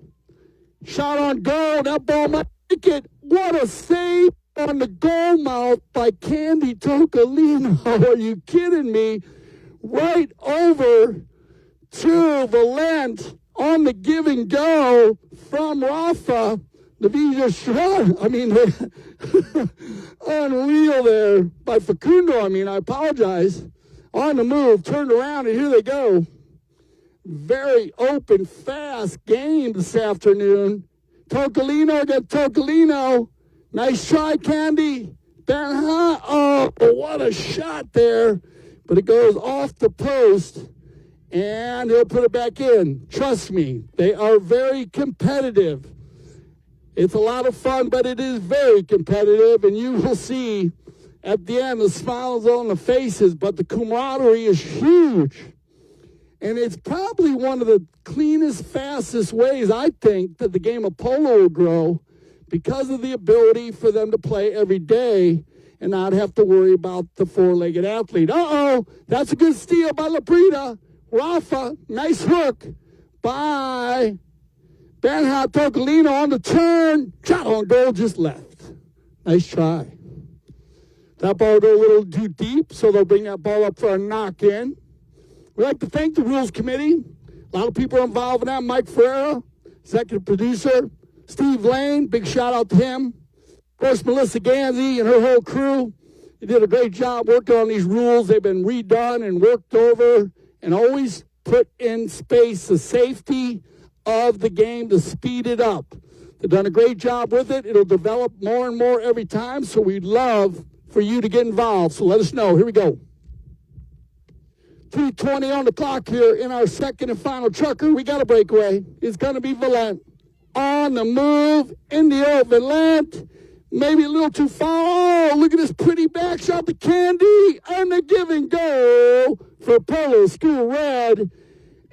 Shot on goal. That ball might make it. What a save on the goal mouth by Candy Tocolino. Are you kidding me? Right over to Valent on the give and go from Rafa. The Vija shot. I mean, unreal there by Facundo. I apologize. On the move, turned around, and here they go. Very open, fast game this afternoon. Tocolino against Tocolino. Nice try, Candy. Benha. Oh, what a shot there. But it goes off the post. And he'll put it back in. Trust me, they are very competitive. It's a lot of fun, but it is very competitive, and you will see at the end the smiles on the faces, but the camaraderie is huge. And it's probably one of the cleanest, fastest ways, I think, that the game of polo will grow because of the ability for them to play every day and not have to worry about the four-legged athlete. Uh-oh, that's a good steal by Laprida. Rafa, nice hook by Benha Tocolino on the turn. Shot on goal, just left. Nice try. That ball will go a little too deep, so they'll bring that ball up for a knock-in. We'd like to thank the Rules Committee. A lot of people are involved in that. Mike Ferreira, executive producer. Steve Lane, big shout out to him. Of course, Melissa Ganzi and her whole crew. They did a great job working on these rules. They've been redone and worked over and always put in space the safety of the game to speed it up. They've done a great job with it. It'll develop more and more every time, so we'd love for you to get involved. So let us know. Here we go. 2:20 on the clock here in our second and final trucker. We got a breakaway. It's going to be Valent. On the move in the old Valent. Maybe a little too far. Oh, look at this pretty back shot to Candy. And the give and go for Polo School Red.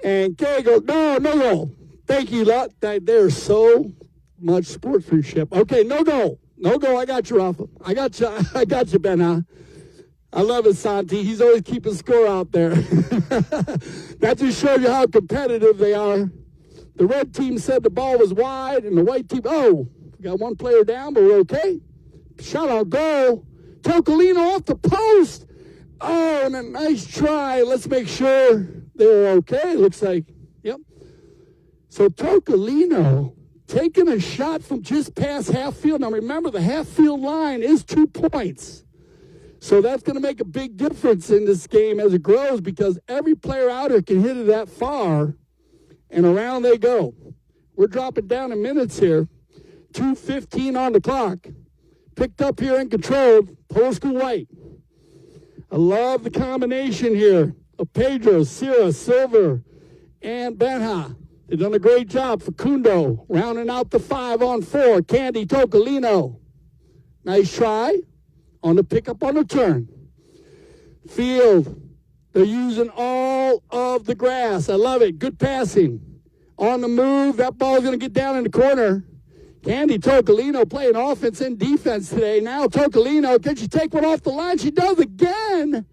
And Kay goes, no goal. Thank you, lot. There's so much sportsmanship. Okay, no goal. No goal. I got you, Rafa. I got you, Ben. I love it, Santi. He's always keeping score out there. That just shows you how competitive they are. The red team said the ball was wide, and the white team, we got one player down, but we're okay. Shot on goal. Tocolino off the post. Oh, and a nice try. Let's make sure they're okay. Looks like, yep. So Tocolino taking a shot from just past half field. Now remember, the half field line is 2 points. So that's going to make a big difference in this game as it grows because every player out here can hit it that far, and around they go. We're dropping down in minutes here. 2:15 on the clock. Picked up here and controlled. Polo School White. I love the combination here of Pedro, Sierra, Silver, and Benha. They've done a great job. Facundo rounding out the 5-on-4. Candy Tocolino. Nice try. On the pickup on the turn. Field. They're using all of the grass. I love it. Good passing. On the move. That ball's going to get down in the corner. Candy Tocolino playing offense and defense today. Now Tocolino, can she take one off the line? She does again.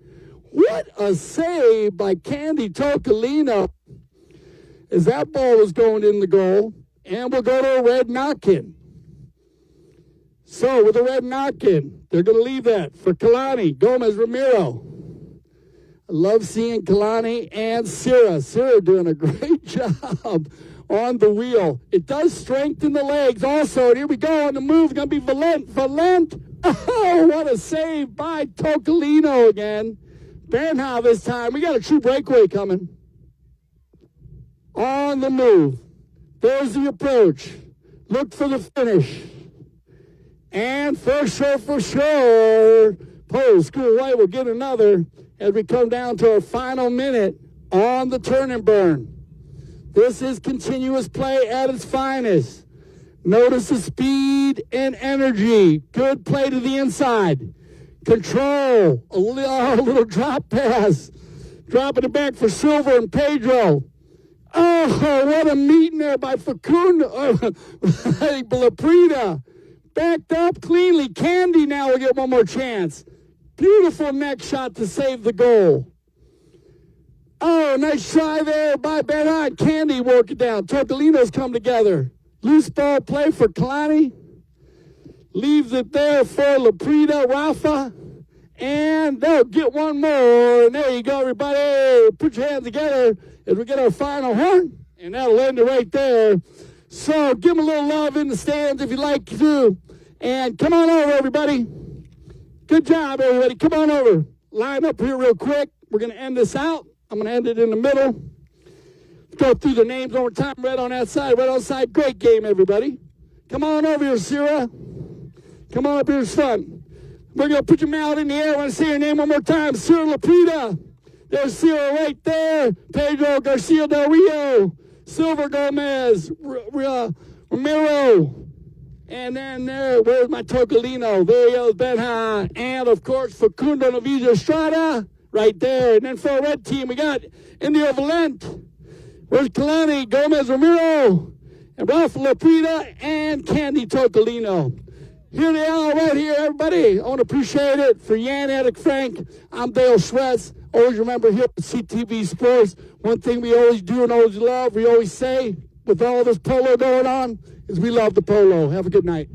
What a save by Candy Tocolino. As that ball is going in the goal. And we'll go to a red knock-in. So with a red knock-in, they're going to leave that for Kalani, Gomez, Ramiro. I love seeing Kalani and Sierra. Sierra doing a great job on the wheel. It does strengthen the legs also. And here we go on the move. Going to be Valent. Valent. Oh, what a save by Tocolino again. Benha this time. We got a true breakaway coming. On the move. There's the approach. Look for the finish. And for sure, Polo School White will get another as we come down to our final minute on the turn and burn. This is continuous play at its finest. Notice the speed and energy. Good play to the inside. Control. A little drop pass. Dropping it back for Silver and Pedro. Oh, what a meeting there by Facundo. Laprida. Backed up cleanly. Candy now will get one more chance. Beautiful neck shot to save the goal. Oh, nice try there by Benha. Candy work it down. Tocolino's come together. Loose ball play for Kalani. Leaves it there for Laprida, Rafa. And they'll get one more. And there you go, everybody. Put your hands together as we get our final horn. And that'll end it right there. So give them a little love in the stands if you'd like to. And come on over, everybody. Good job, everybody. Come on over. Line up here real quick. We're going to end this out. I'm going to end it in the middle. Go through the names one more time. Red on that side, red on the side. Great game, everybody. Come on over here, Sierra. Come on up here, son. We're going to put your mouth in the air. I want to say your name one more time. Sierra Laprida. There's Sierra right there. Pedro Garcia Del Rio. Silver Gomez, Ramiro, and then where's my Tocolino? There he is, Benha, and of course Facundo Navidia Estrada,
right there. And then for our red team, we got Indio Valent, where's Kalani, Gomez Ramiro, and Ralph Laprida, and Candy Tocolino. Here they are right here, everybody. I want to appreciate it. For Yan, Eric, Frank, I'm Dale Schwetz. Always remember here at CTV Sports, one thing we always do and always love, we always say, with all this polo going on, is we love the polo. Have a good night.